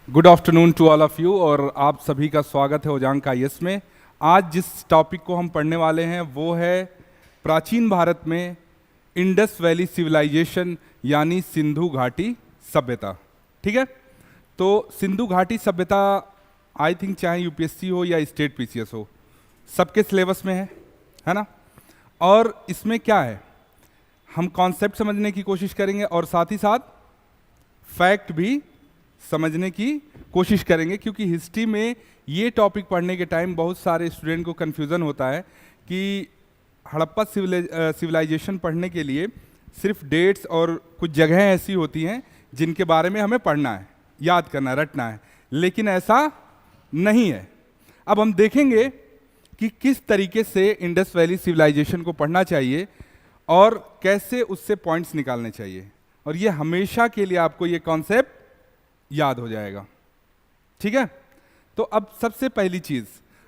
Good afternoon to all of you और आप सभी का स्वागत है ओजांग आईएएस में। आज जिस टॉपिक को हम पढ़ने वाले हैं वो है प्राचीन भारत में इंडस वैली सिविलाइजेशन यानी सिंधु घाटी सभ्यता। ठीक है, तो सिंधु घाटी सभ्यता आई थिंक चाहे यूपीएससी हो या स्टेट पीसीएस हो सबके सिलेबस में है ना। और इसमें क्या है, हम कॉन्सेप्ट समझने की कोशिश करेंगे और साथ ही साथ फैक्ट भी समझने की कोशिश करेंगे, क्योंकि हिस्ट्री में ये टॉपिक पढ़ने के टाइम बहुत सारे स्टूडेंट को कन्फ्यूज़न होता है कि हड़प्पा सिविलाइजेशन पढ़ने के लिए सिर्फ डेट्स और कुछ जगहें ऐसी होती हैं जिनके बारे में हमें पढ़ना है, याद करना है, रटना है, लेकिन ऐसा नहीं है। अब हम देखेंगे कि किस तरीके से इंडस वैली सिविलाइजेशन को पढ़ना चाहिए और कैसे उससे पॉइंट्स निकालने चाहिए, और ये हमेशा के लिए आपको ये कॉन्सेप्ट याद हो जाएगा। ठीक है, तो अब सबसे पहली चीज,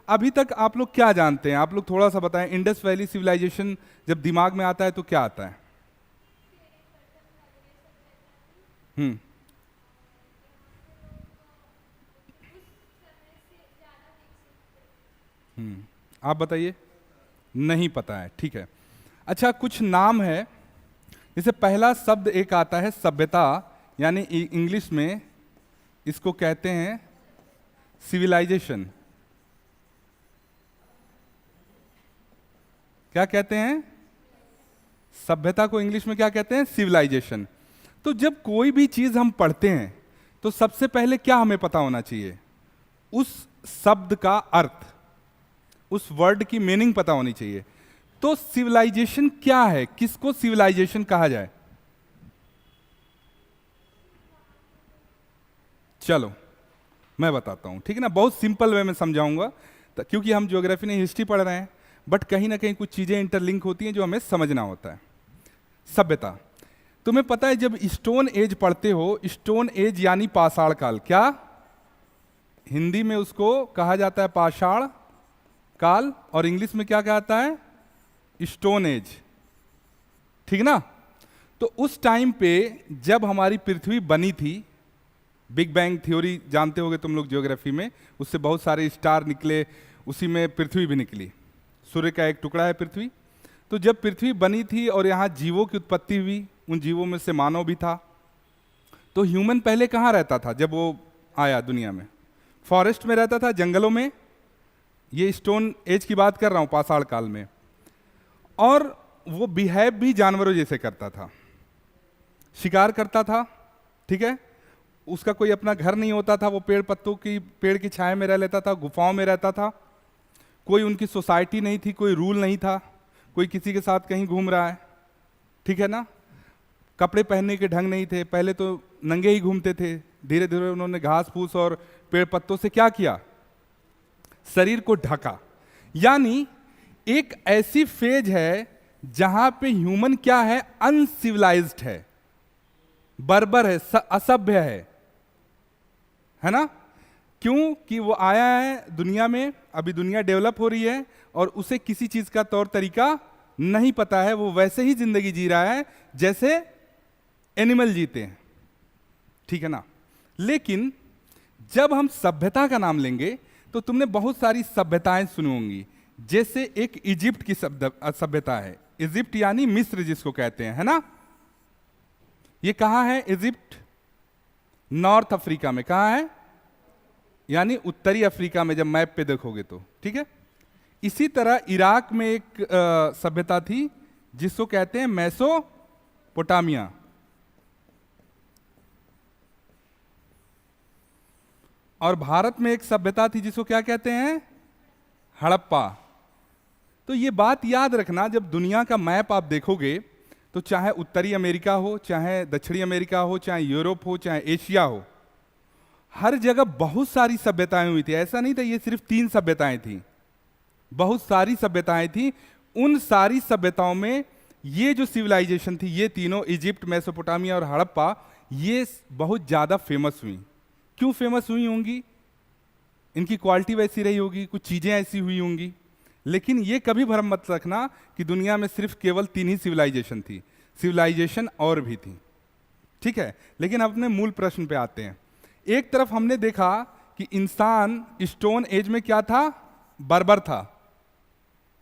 अभी तक आप लोग क्या जानते हैं, आप लोग थोड़ा सा बताएं। इंडस वैली सिविलाइजेशन जब दिमाग में आता है तो क्या आता है? हम्म आप बताइए। नहीं पता है, ठीक है। अच्छा, कुछ नाम है, जैसे पहला शब्द एक आता है सभ्यता, यानी इंग्लिश में इसको कहते हैं सिविलाइजेशन। क्या कहते हैं? सभ्यता को इंग्लिश में क्या कहते हैं? सिविलाइजेशन। तो जब कोई भी चीज हम पढ़ते हैं तो सबसे पहले क्या हमें पता होना चाहिए? उस शब्द का अर्थ, उस वर्ड की मीनिंग पता होनी चाहिए। तो सिविलाइजेशन क्या है, किसको सिविलाइजेशन कहा जाए? चलो मैं बताता हूँ, ठीक है ना, बहुत सिंपल वे में समझाऊंगा, क्योंकि हम ज्योग्राफी नहीं हिस्ट्री पढ़ रहे हैं, बट कहीं ना कहीं कुछ चीज़ें इंटरलिंक होती हैं जो हमें समझना होता है। सभ्यता, तुम्हें पता है जब स्टोन एज पढ़ते हो, स्टोन एज यानी पाषाण काल, क्या हिंदी में उसको कहा जाता है? पाषाण काल, और इंग्लिश में क्या कहता है? Stone age. ठीक ना। तो उस टाइम पे जब हमारी पृथ्वी बनी थी, बिग बैंग थ्योरी जानते होगे तुम लोग ज्योग्राफी में, उससे बहुत सारे स्टार निकले, उसी में पृथ्वी भी निकली, सूर्य का एक टुकड़ा है पृथ्वी। तो जब पृथ्वी बनी थी और यहाँ जीवों की उत्पत्ति हुई, उन जीवों में से मानव भी था, तो ह्यूमन पहले कहाँ रहता था? जब वो आया दुनिया में, फॉरेस्ट में रहता था, जंगलों में। ये स्टोन एज की बात कर रहा हूँ, पाषाण काल में। और वो बिहेव भी जानवरों जैसे करता था, शिकार करता था, ठीक है। उसका कोई अपना घर नहीं होता था, वो पेड़ की छाया में रह लेता था, गुफाओं में रहता था। कोई उनकी सोसाइटी नहीं थी, कोई रूल नहीं था, कोई किसी के साथ कहीं घूम रहा है, ठीक है ना। कपड़े पहनने के ढंग नहीं थे, पहले तो नंगे ही घूमते थे। धीरे धीरे उन्होंने घास फूस और पेड़ पत्तों से क्या किया? शरीर को ढका। यानी एक ऐसी फेज है जहां पे ह्यूमन क्या है? अनसिविलाइज्ड है, बर्बर है, असभ्य है ना। क्यों? कि वो आया है दुनिया में, अभी दुनिया डेवलप हो रही है और उसे किसी चीज का तौर तरीका नहीं पता है, वो वैसे ही जिंदगी जी रहा है जैसे एनिमल जीते हैं, ठीक है ना। लेकिन जब हम सभ्यता का नाम लेंगे तो तुमने बहुत सारी सभ्यताएं सुनी होंगी, जैसे एक इजिप्ट की सभ्यता है। इजिप्ट यानी मिस्र जिसको कहते हैं, है ना। ये कहाँ है? इजिप्ट नॉर्थ अफ्रीका में। कहाँ है? यानी उत्तरी अफ्रीका में, जब मैप पे देखोगे तो, ठीक है। इसी तरह इराक में एक सभ्यता थी जिसको कहते हैं मेसोपोटामिया। और भारत में एक सभ्यता थी जिसको क्या कहते हैं? हड़प्पा। तो ये बात याद रखना, जब दुनिया का मैप आप देखोगे तो चाहे उत्तरी अमेरिका हो, चाहे दक्षिणी अमेरिका हो, चाहे यूरोप हो, चाहे एशिया हो, हर जगह बहुत सारी सभ्यताएं हुई थी। ऐसा नहीं था ये सिर्फ 3 सभ्यताएं थी, बहुत सारी सभ्यताएं थी। उन सारी सभ्यताओं में ये जो सिविलाइजेशन थी, ये तीनों, इजिप्ट, मेसोपोटामिया और हड़प्पा, ये बहुत ज्यादा फेमस हुई। क्यों फेमस हुई होंगी? इनकी क्वालिटी वैसी रही होगी, कुछ चीजें ऐसी हुई होंगी। लेकिन ये कभी भ्रम मत रखना कि दुनिया में सिर्फ केवल 3 ही सिविलाइजेशन थी, सिविलाइजेशन और भी थी, ठीक है। लेकिन अपने मूल प्रश्न पे आते हैं। एक तरफ हमने देखा कि इंसान स्टोन एज में क्या था, बर्बर था।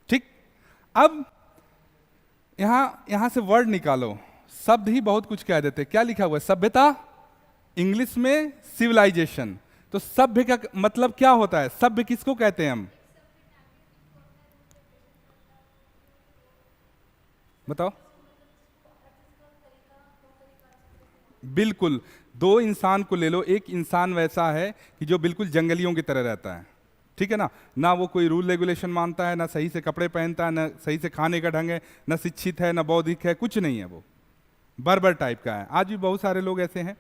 ठीक, अब यहां से वर्ड निकालो, शब्द ही बहुत कुछ कह देते। क्या लिखा हुआ है, सभ्यता, इंग्लिश में सिविलाइजेशन। तो सभ्य का मतलब क्या होता है, सभ्य किसको कहते हैं हम, बताओ। बिल्कुल, दो इंसान को ले लो, एक इंसान वैसा है कि जो बिल्कुल जंगलियों की तरह रहता है, ठीक है ना, ना वो कोई रूल रेगुलेशन मानता है, ना सही से कपड़े पहनता है, ना सही से खाने का ढंग है, ना शिक्षित है, ना बौद्धिक है, कुछ नहीं है, वो बर्बर टाइप का है। आज भी बहुत सारे लोग ऐसे हैं।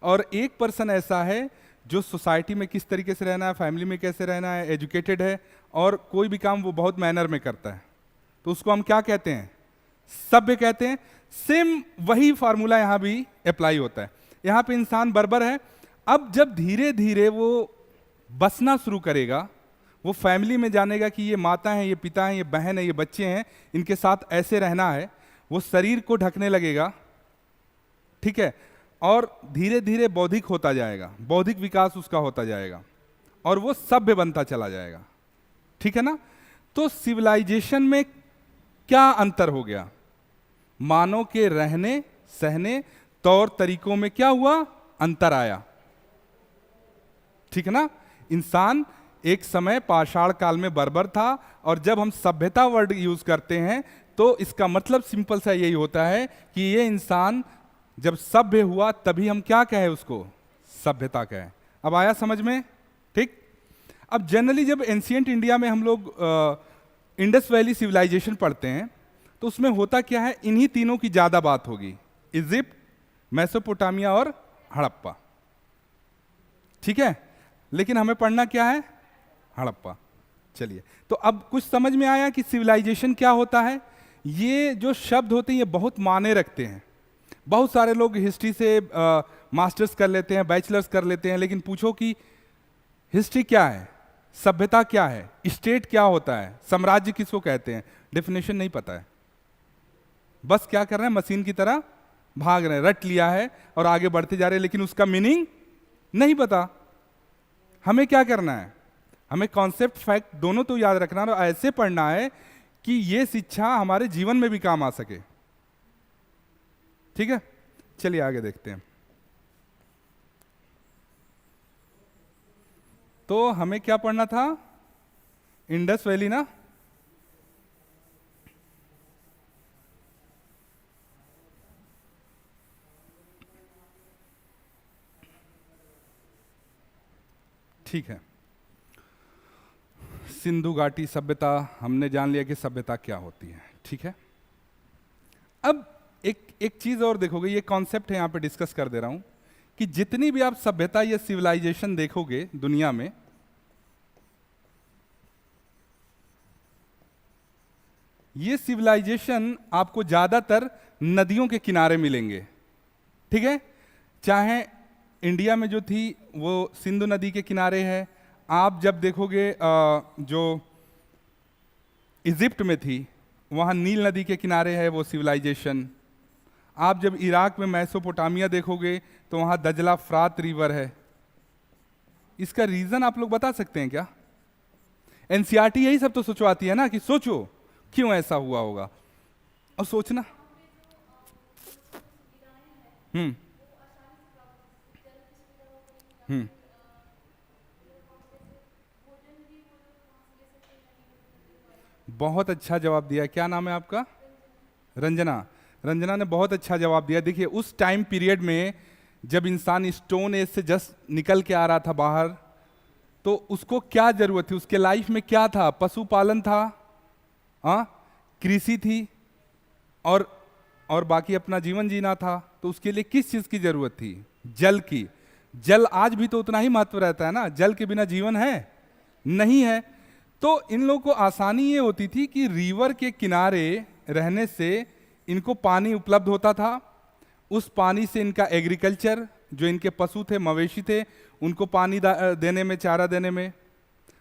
और एक पर्सन ऐसा है जो सोसाइटी में किस तरीके से रहना है, फैमिली में कैसे रहना है, एजुकेटेड है, और कोई भी काम वो बहुत मैनर में करता है, तो उसको हम क्या कहते हैं, सभ्य कहते हैं। सेम वही फार्मूला यहां भी अप्लाई होता है। यहां पे इंसान बर्बर है। अब जब धीरे धीरे वो बसना शुरू करेगा, वो फैमिली में जानेगा कि ये माता है, ये पिता है, ये बहन है, ये बच्चे हैं, इनके साथ ऐसे रहना है, वो शरीर को ढकने लगेगा, ठीक है, और धीरे धीरे बौद्धिक होता जाएगा, बौद्धिक विकास उसका होता जाएगा, और वो सभ्य बनता चला जाएगा, ठीक है ना। तो सिविलाइजेशन में क्या अंतर हो गया, मानव के रहने सहने तौर तरीकों में क्या हुआ, अंतर आया, ठीक है ना। इंसान एक समय पाषाण काल में बर्बर था, और जब हम सभ्यता वर्ड यूज करते हैं तो इसका मतलब सिंपल सा यही होता है कि ये इंसान जब सभ्य हुआ तभी हम क्या कहें उसको, सभ्यता कहें। अब आया समझ में, ठीक। अब जनरली जब एंशिएंट इंडिया में हम लोग इंडस वैली सिविलाइजेशन पढ़ते हैं तो उसमें होता क्या है, इन्हीं तीनों की ज्यादा बात होगी, इजिप्ट, मेसोपोटामिया और हड़प्पा, ठीक है। लेकिन हमें पढ़ना क्या है, हड़प्पा। चलिए, तो अब कुछ समझ में आया कि सिविलाइजेशन क्या होता है। ये जो शब्द होते हैं ये बहुत मायने रखते हैं। बहुत सारे लोग हिस्ट्री से मास्टर्स कर लेते हैं, बैचलर्स कर लेते हैं, लेकिन पूछो कि हिस्ट्री क्या है, सभ्यता क्या है, स्टेट क्या होता है, साम्राज्य किसको कहते हैं, डेफिनेशन नहीं पता है। बस क्या कर रहे हैं, मशीन की तरह भाग रहे हैं, रट लिया है और आगे बढ़ते जा रहे हैं, लेकिन उसका मीनिंग नहीं पता। हमें क्या करना है, हमें कॉन्सेप्ट फैक्ट दोनों तो याद रखना और ऐसे पढ़ना है कि ये शिक्षा हमारे जीवन में भी काम आ सके, ठीक है। चलिए आगे देखते हैं। तो हमें क्या पढ़ना था, इंडस वैली ना, ठीक है। सिंधु घाटी सभ्यता हमने जान लिया कि सभ्यता क्या होती है, ठीक है। अब एक चीज और देखोगे, ये कॉन्सेप्ट है यहां पे डिस्कस कर दे रहा हूं कि जितनी भी आप सभ्यता या सिविलाइजेशन देखोगे दुनिया में, ये सिविलाइजेशन आपको ज्यादातर नदियों के किनारे मिलेंगे, ठीक है। चाहे इंडिया में जो थी वो सिंधु नदी के किनारे है, आप जब देखोगे जो इजिप्ट में थी वहाँ नील नदी के किनारे है वो सिविलाइजेशन। आप जब इराक में मेसोपोटामिया देखोगे तो वहाँ दजला फ्रात रिवर है। इसका रीज़न आप लोग बता सकते हैं क्या? एनसीईआरटी यही सब तो सोचवाती है ना कि सोचो क्यों ऐसा हुआ होगा और सोचना। हम्म हम्म बहुत अच्छा जवाब दिया। क्या नाम है आपका? रंजना। रंजना ने बहुत अच्छा जवाब दिया। देखिए उस टाइम पीरियड में जब इंसान स्टोन एज से जस्ट निकल के आ रहा था बाहर, तो उसको क्या जरूरत थी, उसके लाइफ में क्या था? पशुपालन था, हाँ, कृषि थी और बाकी अपना जीवन जीना था। तो उसके लिए किस चीज की जरूरत थी? जल की। जल आज भी तो उतना ही महत्व रहता है ना, जल के बिना जीवन है नहीं है। तो इन लोगों को आसानी ये होती थी कि रिवर के किनारे रहने से इनको पानी उपलब्ध होता था। उस पानी से इनका एग्रीकल्चर, जो इनके पशु थे, मवेशी थे, उनको पानी देने में, चारा देने में,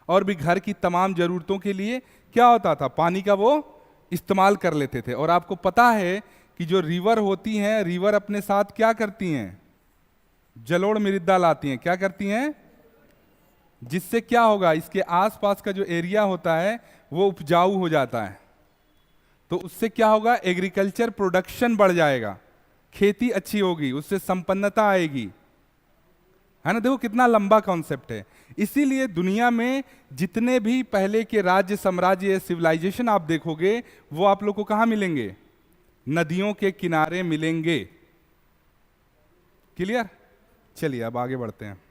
और भी घर की तमाम जरूरतों के लिए क्या होता था, पानी का वो इस्तेमाल कर लेते थे। और आपको पता है कि जो रिवर होती हैं, रिवर अपने साथ क्या करती हैं? जलोढ़ मृदा लाती हैं। क्या करती हैं? जिससे क्या होगा, इसके आसपास का जो एरिया होता है वो उपजाऊ हो जाता है। तो उससे क्या होगा, एग्रीकल्चर प्रोडक्शन बढ़ जाएगा, खेती अच्छी होगी, उससे संपन्नता आएगी, है ना। देखो कितना लंबा कॉन्सेप्ट है। इसीलिए दुनिया में जितने भी पहले के राज्य, साम्राज्य, सिविलाइजेशन आप देखोगे, वो आप लोग को कहां मिलेंगे? नदियों के किनारे मिलेंगे। क्लियर? चलिए अब आगे बढ़ते हैं।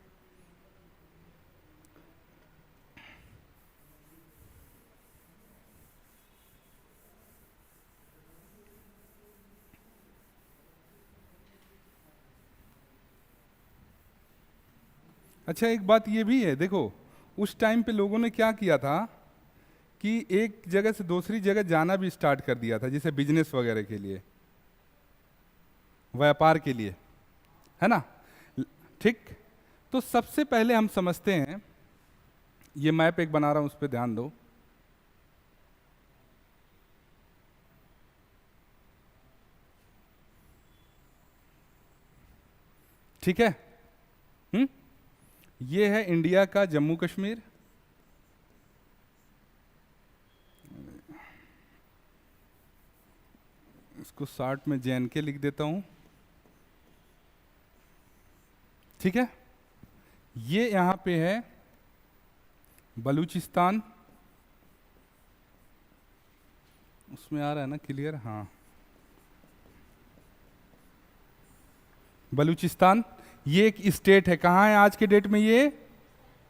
अच्छा, एक बात ये भी है, देखो उस टाइम पे लोगों ने क्या किया था कि एक जगह से दूसरी जगह जाना भी स्टार्ट कर दिया था, जैसे बिजनेस वगैरह के लिए, व्यापार के लिए, है ना। ठीक। तो सबसे पहले हम समझते हैं, ये मैप एक बना रहा हूं, उस पर ध्यान दो। ठीक है। ये है इंडिया का जम्मू कश्मीर, इसको शॉर्ट में JNK लिख देता हूं। ठीक है। ये यहां पे है बलूचिस्तान, उसमें आ रहा है ना क्लियर? हाँ, बलूचिस्तान ये एक स्टेट है। कहाँ है आज के डेट में? ये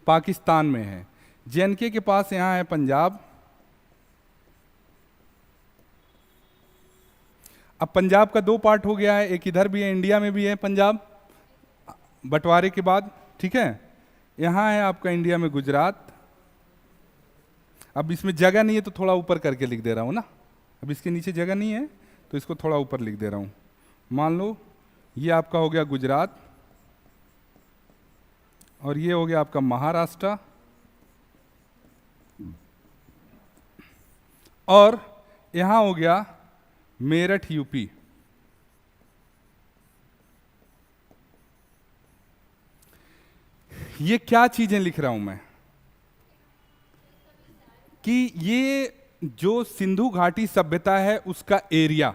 पाकिस्तान में है। JNK के पास यहाँ है पंजाब। अब पंजाब का दो पार्ट हो गया है, एक इधर भी है, इंडिया में भी है पंजाब बंटवारे के बाद। ठीक है। यहाँ है आपका इंडिया में गुजरात। अब इसमें जगह नहीं है तो थोड़ा ऊपर करके लिख दे रहा हूँ ना, अब इसके नीचे जगह नहीं है तो इसको थोड़ा ऊपर लिख दे रहा हूँ। मान लो ये आपका हो गया गुजरात, और ये हो गया आपका महाराष्ट्र, और यहां हो गया मेरठ यूपी। ये क्या चीजें लिख रहा हूं मैं कि ये जो सिंधु घाटी सभ्यता है उसका एरिया,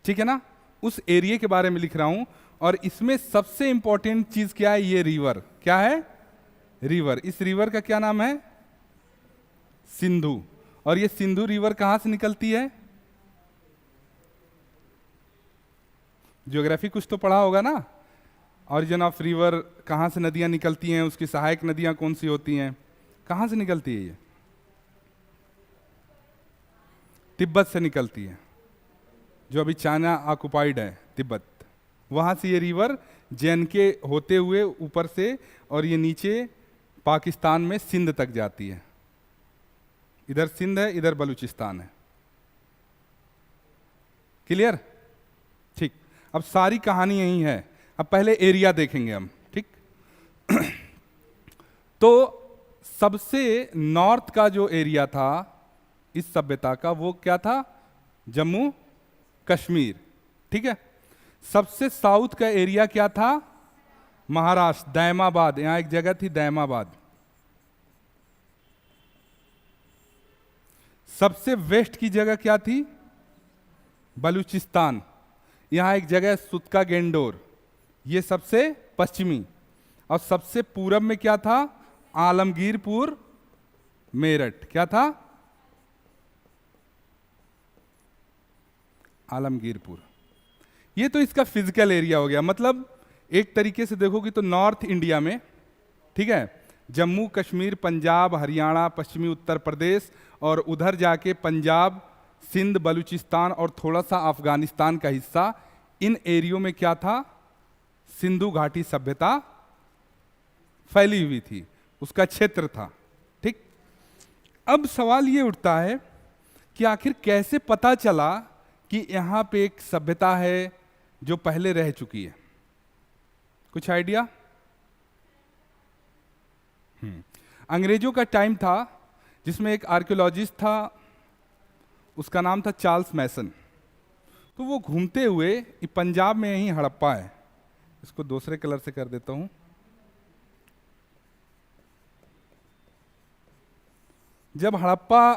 ठीक है ना, उस एरिया के बारे में लिख रहा हूं। और इसमें सबसे इंपॉर्टेंट चीज क्या है? ये रिवर। क्या है? रिवर। इस रिवर का क्या नाम है? सिंधु। और ये सिंधु रिवर कहां से निकलती है? ज्योग्राफी कुछ तो पढ़ा होगा ना, ऑरिजिन ऑफ रिवर, कहां से नदियां निकलती हैं, उसकी सहायक नदियां कौन सी होती हैं, कहां से निकलती है? ये तिब्बत से निकलती है, जो अभी चाइना ऑक्युपाइड है, तिब्बत। वहां से ये रिवर JNK होते हुए ऊपर से, और ये नीचे पाकिस्तान में सिंध तक जाती है। इधर सिंध है, इधर बलूचिस्तान है। क्लियर? ठीक। अब सारी कहानी यही है। अब पहले एरिया देखेंगे हम। ठीक। तो सबसे नॉर्थ का जो एरिया था इस सभ्यता का, वो क्या था? जम्मू कश्मीर। ठीक है। सबसे साउथ का एरिया क्या था? महाराष्ट्र, दैमाबाद। यहां एक जगह थी दैमाबाद। सबसे वेस्ट की जगह क्या थी? बलूचिस्तान। यहां एक जगह सुतका गेंडोर, ये सबसे पश्चिमी। और सबसे पूरब में क्या था? आलमगीरपुर, मेरठ। क्या था? आलमगीरपुर। ये तो इसका फिजिकल एरिया हो गया। मतलब एक तरीके से देखोगे तो नॉर्थ इंडिया में, ठीक है, जम्मू कश्मीर, पंजाब, हरियाणा, पश्चिमी उत्तर प्रदेश, और उधर जाके पंजाब, सिंध, बलूचिस्तान और थोड़ा सा अफगानिस्तान का हिस्सा, इन एरियो में क्या था? सिंधु घाटी सभ्यता फैली हुई थी, उसका क्षेत्र था। ठीक। अब सवाल ये उठता है कि आखिर कैसे पता चला कि यहां पे एक सभ्यता है जो पहले रह चुकी है? कुछ आइडिया? अंग्रेजों का टाइम था जिसमें एक आर्कियोलॉजिस्ट था, उसका नाम था चार्ल्स मैसन। तो वो घूमते हुए पंजाब में, यहीं हड़प्पा है, इसको दूसरे कलर से कर देता हूं। जब हड़प्पा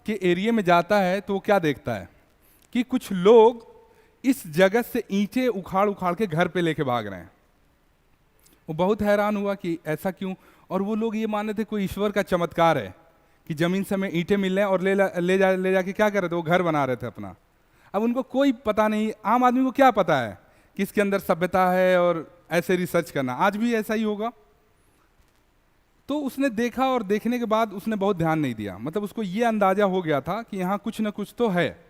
के एरिया में जाता है तो वो क्या देखता है कि कुछ लोग इस जगह से ईंटें उखाड़ उखाड़ के घर पे लेके भाग रहे हैं। वो बहुत हैरान हुआ कि ऐसा क्यों, और वो लोग ये माने थे कोई ईश्वर का चमत्कार है कि जमीन से हमें ईंटें मिल रहे हैं, और ले जाके क्या कर रहे थे, वो घर बना रहे थे अपना। अब उनको कोई पता नहीं, आम आदमी को क्या पता है कि इसके अंदर सभ्यता है और ऐसे रिसर्च करना, आज भी ऐसा ही होगा। तो उसने देखा, और देखने के बाद उसने बहुत ध्यान नहीं दिया, मतलब उसको ये अंदाजा हो गया था कि यहाँ कुछ ना कुछ तो है,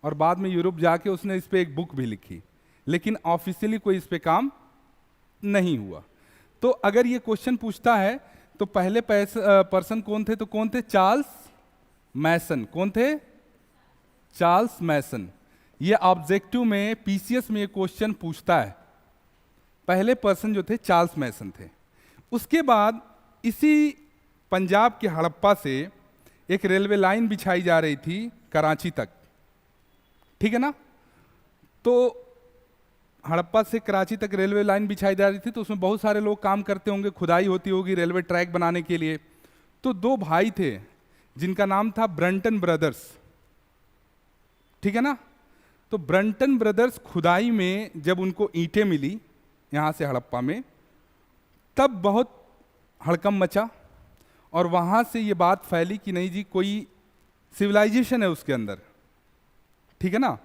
और बाद में यूरोप जाके उसने इस पे एक बुक भी लिखी, लेकिन ऑफिशियली कोई इस पे काम नहीं हुआ। तो अगर ये क्वेश्चन पूछता है तो पहले पर्सन कौन थे, तो कौन थे, चार्ल्स मैसन। कौन थे, चार्ल्स मैसन। ये ऑब्जेक्टिव में, पीसीएस में ये क्वेश्चन पूछता है। पहले पर्सन जो थे चार्ल्स मैसन थे। उसके बाद इसी पंजाब के हड़प्पा से एक रेलवे लाइन बिछाई जा रही थी कराची तक, ठीक है ना। तो हड़प्पा से कराची तक रेलवे लाइन बिछाई जा रही थी, तो उसमें बहुत सारे लोग काम करते होंगे, खुदाई होती होगी रेलवे ट्रैक बनाने के लिए। तो दो भाई थे जिनका नाम था ब्रंटन ब्रदर्स, ठीक है ना। तो ब्रंटन ब्रदर्स खुदाई में जब उनको ईंटें मिली यहाँ से हड़प्पा में, तब बहुत हड़कंप मचा, और वहाँ से ये बात फैली कि नहीं जी, कोई सिविलाइजेशन है उसके अंदर, ठीक है ना।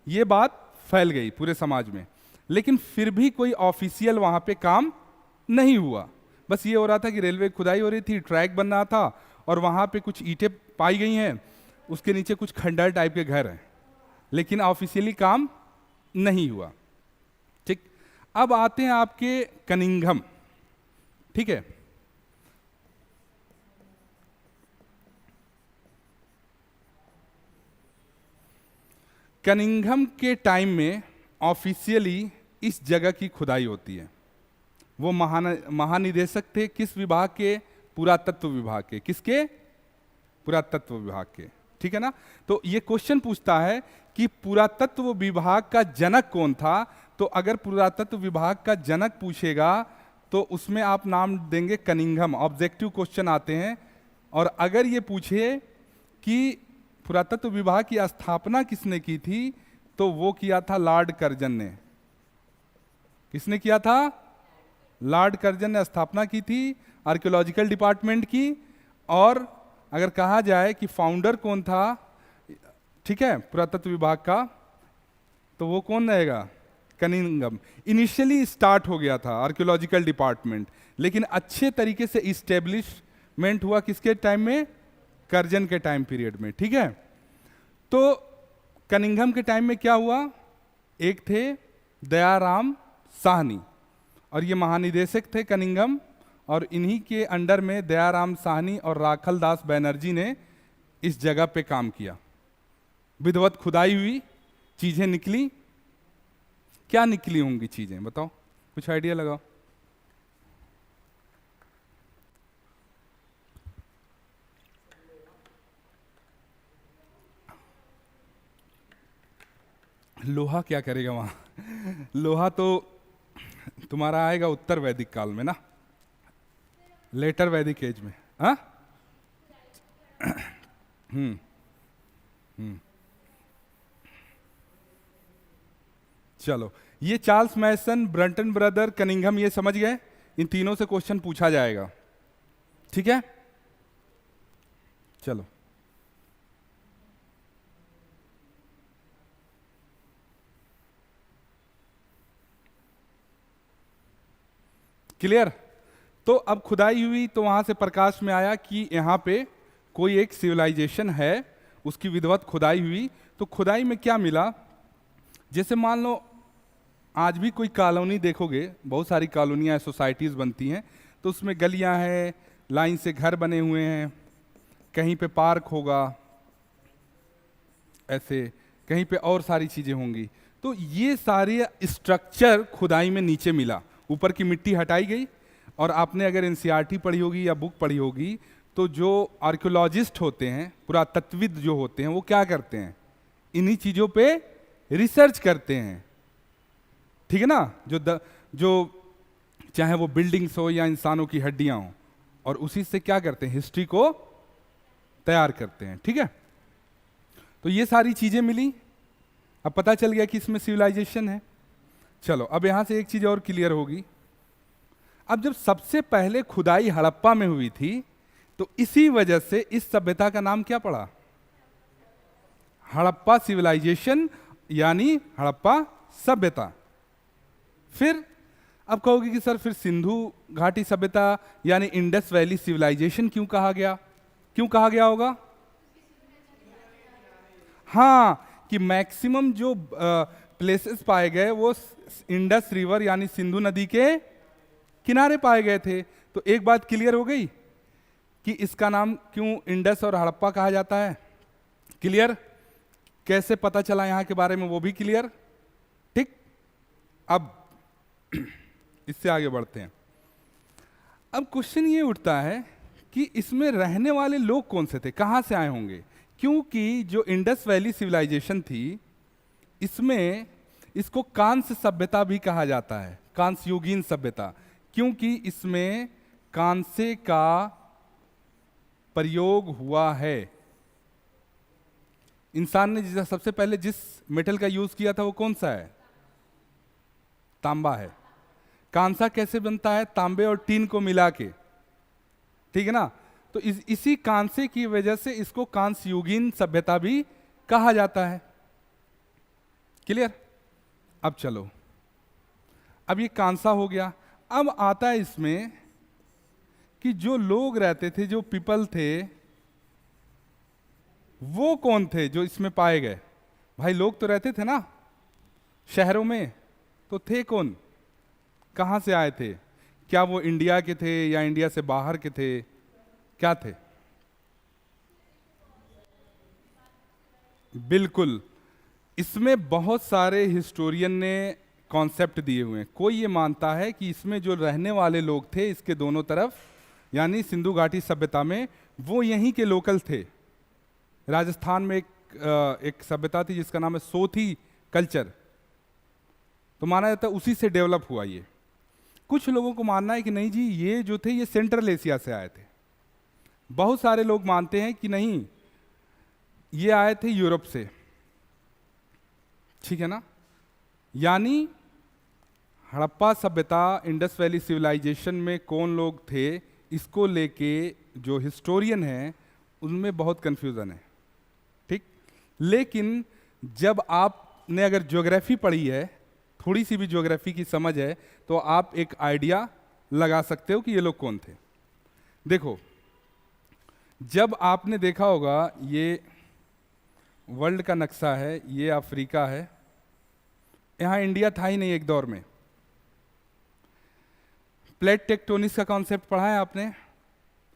ये बात फैल गई पूरे समाज में, लेकिन फिर भी कोई ऑफिशियल वहाँ पे काम नहीं हुआ। बस ये हो रहा था कि रेलवे खुदाई हो रही थी, ट्रैक बन रहा था, और वहाँ पे कुछ ईंटें पाई गई हैं, उसके नीचे कुछ खंडहर टाइप के घर हैं, लेकिन ऑफिशियली काम नहीं हुआ। ठीक, अब आते हैं आपके कनिंघम, ठीक है। कनिंघम के टाइम में ऑफिशियली इस जगह की खुदाई होती है। वो महानिदेशक थे किस विभाग के, पुरातत्व विभाग के। किसके, पुरातत्व विभाग के, ठीक है ना। तो ये क्वेश्चन पूछता है कि पुरातत्व विभाग का जनक कौन था। तो अगर पुरातत्व विभाग का जनक पूछेगा तो उसमें आप नाम देंगे कनिंघम, ऑब्जेक्टिव क्वेश्चन आते हैं। और अगर ये पूछे कि पुरातत्व विभाग की स्थापना किसने की थी, तो वो किया था लॉर्ड कर्जन ने। किसने किया था, लॉर्ड कर्जन ने स्थापना की थी आर्कियोलॉजिकल डिपार्टमेंट की। और अगर कहा जाए कि फाउंडर कौन था, ठीक है, पुरातत्व विभाग का, तो वो कौन रहेगा, कनिंघम। इनिशियली स्टार्ट हो गया था आर्कियोलॉजिकल डिपार्टमेंट, लेकिन अच्छे तरीके से इस्टेब्लिशमेंट हुआ किसके टाइम में, कर्जन के टाइम पीरियड में, ठीक है। तो कनिंघम के टाइम में क्या हुआ, एक थे दयाराम साहनी, और ये महानिदेशक थे कनिंघम, और इन्हीं के अंडर में दयाराम साहनी और राखल दास बैनर्जी ने इस जगह पे काम किया। विधिवत खुदाई हुई, चीजें निकली। क्या निकली होंगी चीजें, बताओ, कुछ आइडिया लगाओ। लोहा क्या करेगा वहां लोहा तो तुम्हारा आएगा उत्तर वैदिक काल में ना, लेटर वैदिक एज में। हाँ, चलो, ये चार्ल्स मैसन, ब्रंटन ब्रदर, कनिंघम, ये समझ गए। इन तीनों से क्वेश्चन पूछा जाएगा, ठीक है। चलो, क्लियर। तो अब खुदाई हुई तो वहां से प्रकाश में आया कि यहाँ पे कोई एक सिविलाइजेशन है, उसकी विधिवत खुदाई हुई। तो खुदाई में क्या मिला, जैसे मान लो आज भी कोई कॉलोनी देखोगे, बहुत सारी कॉलोनियाँ, सोसाइटीज़ बनती हैं, तो उसमें गलियाँ हैं, लाइन से घर बने हुए हैं, कहीं पे पार्क होगा, ऐसे कहीं पे और सारी चीज़ें होंगी। तो ये सारे स्ट्रक्चर खुदाई में नीचे मिला, ऊपर की मिट्टी हटाई गई। और आपने अगर एनसीईआरटी पढ़ी होगी या बुक पढ़ी होगी, तो जो आर्कियोलॉजिस्ट होते हैं, पुरातत्वविद जो होते हैं, वो क्या करते हैं, इन्हीं चीज़ों पे रिसर्च करते हैं, ठीक है ना। जो जो चाहे वो बिल्डिंग्स हो या इंसानों की हड्डियां हो, और उसी से क्या करते हैं, हिस्ट्री को तैयार करते हैं। ठीक है, तो ये सारी चीजें मिली, अब पता चल गया कि इसमें सिविलाइजेशन है। चलो अब यहां से एक चीज और क्लियर होगी। अब जब सबसे पहले खुदाई हड़प्पा में हुई थी, तो इसी वजह से इस सभ्यता का नाम क्या पड़ा, हड़प्पा सिविलाइजेशन, यानी हड़प्पा सभ्यता। फिर अब कहोगे कि सर फिर सिंधु घाटी सभ्यता यानी इंडस वैली सिविलाइजेशन क्यों कहा गया, क्यों कहा गया होगा? हाँ, कि मैक्सिमम जो प्लेसेस पाए गए वो इंडस रिवर यानी सिंधु नदी के किनारे पाए गए थे। तो एक बात क्लियर हो गई कि इसका नाम क्यों इंडस और हड़प्पा कहा जाता है। क्लियर? कैसे पता चला यहां के बारे में वो भी क्लियर। ठीक, अब इससे आगे बढ़ते हैं। अब क्वेश्चन ये उठता है कि इसमें रहने वाले लोग कौन से थे, कहां से आए होंगे? क्योंकि जो इंडस वैली सिविलाइजेशन थी, इसमें इसको कांस्य सभ्यता भी कहा जाता है, कांस्ययुगीन सभ्यता, क्योंकि इसमें कांसे का प्रयोग हुआ है। इंसान ने सबसे पहले जिस मेटल का यूज किया था वो कौन सा है? तांबा है। कांसा कैसे बनता है? तांबे और टीन को मिला के, ठीक है ना। तो इसी कांसे की वजह से इसको कांस्ययुगीन सभ्यता भी कहा जाता है। क्लियर? अब चलो, अब ये कांसा हो गया। अब आता है इसमें कि जो लोग रहते थे, जो पीपल थे, वो कौन थे जो इसमें पाए गए? भाई लोग तो रहते थे ना शहरों में, तो थे कौन, कहां से आए थे? क्या वो इंडिया के थे या इंडिया से बाहर के थे, क्या थे? बिल्कुल, इसमें बहुत सारे हिस्टोरियन ने कॉन्सेप्ट दिए हुए हैं। कोई ये मानता है कि इसमें जो रहने वाले लोग थे इसके दोनों तरफ, यानी सिंधु घाटी सभ्यता में, वो यहीं के लोकल थे। राजस्थान में एक सभ्यता थी जिसका नाम है सोथी कल्चर, तो माना जाता है उसी से डेवलप हुआ ये। कुछ लोगों को मानना है कि नहीं जी, ये जो थे ये सेंट्रल एशिया से आए थे। बहुत सारे लोग मानते हैं कि नहीं, ये आए थे यूरोप से। ठीक है ना। यानी हड़प्पा सभ्यता, इंडस वैली सिविलाइजेशन में कौन लोग थे, इसको लेके जो हिस्टोरियन हैं उनमें बहुत कंफ्यूजन है। ठीक, लेकिन जब आपने अगर ज्योग्राफी पढ़ी है, थोड़ी सी भी ज्योग्राफी की समझ है, तो आप एक आइडिया लगा सकते हो कि ये लोग कौन थे। देखो, जब आपने देखा होगा, ये वर्ल्ड का नक्शा है, ये अफ्रीका है, यहां इंडिया था ही नहीं एक दौर में। प्लेट टेक्टोनिक्स का कॉन्सेप्ट पढ़ा है आपने?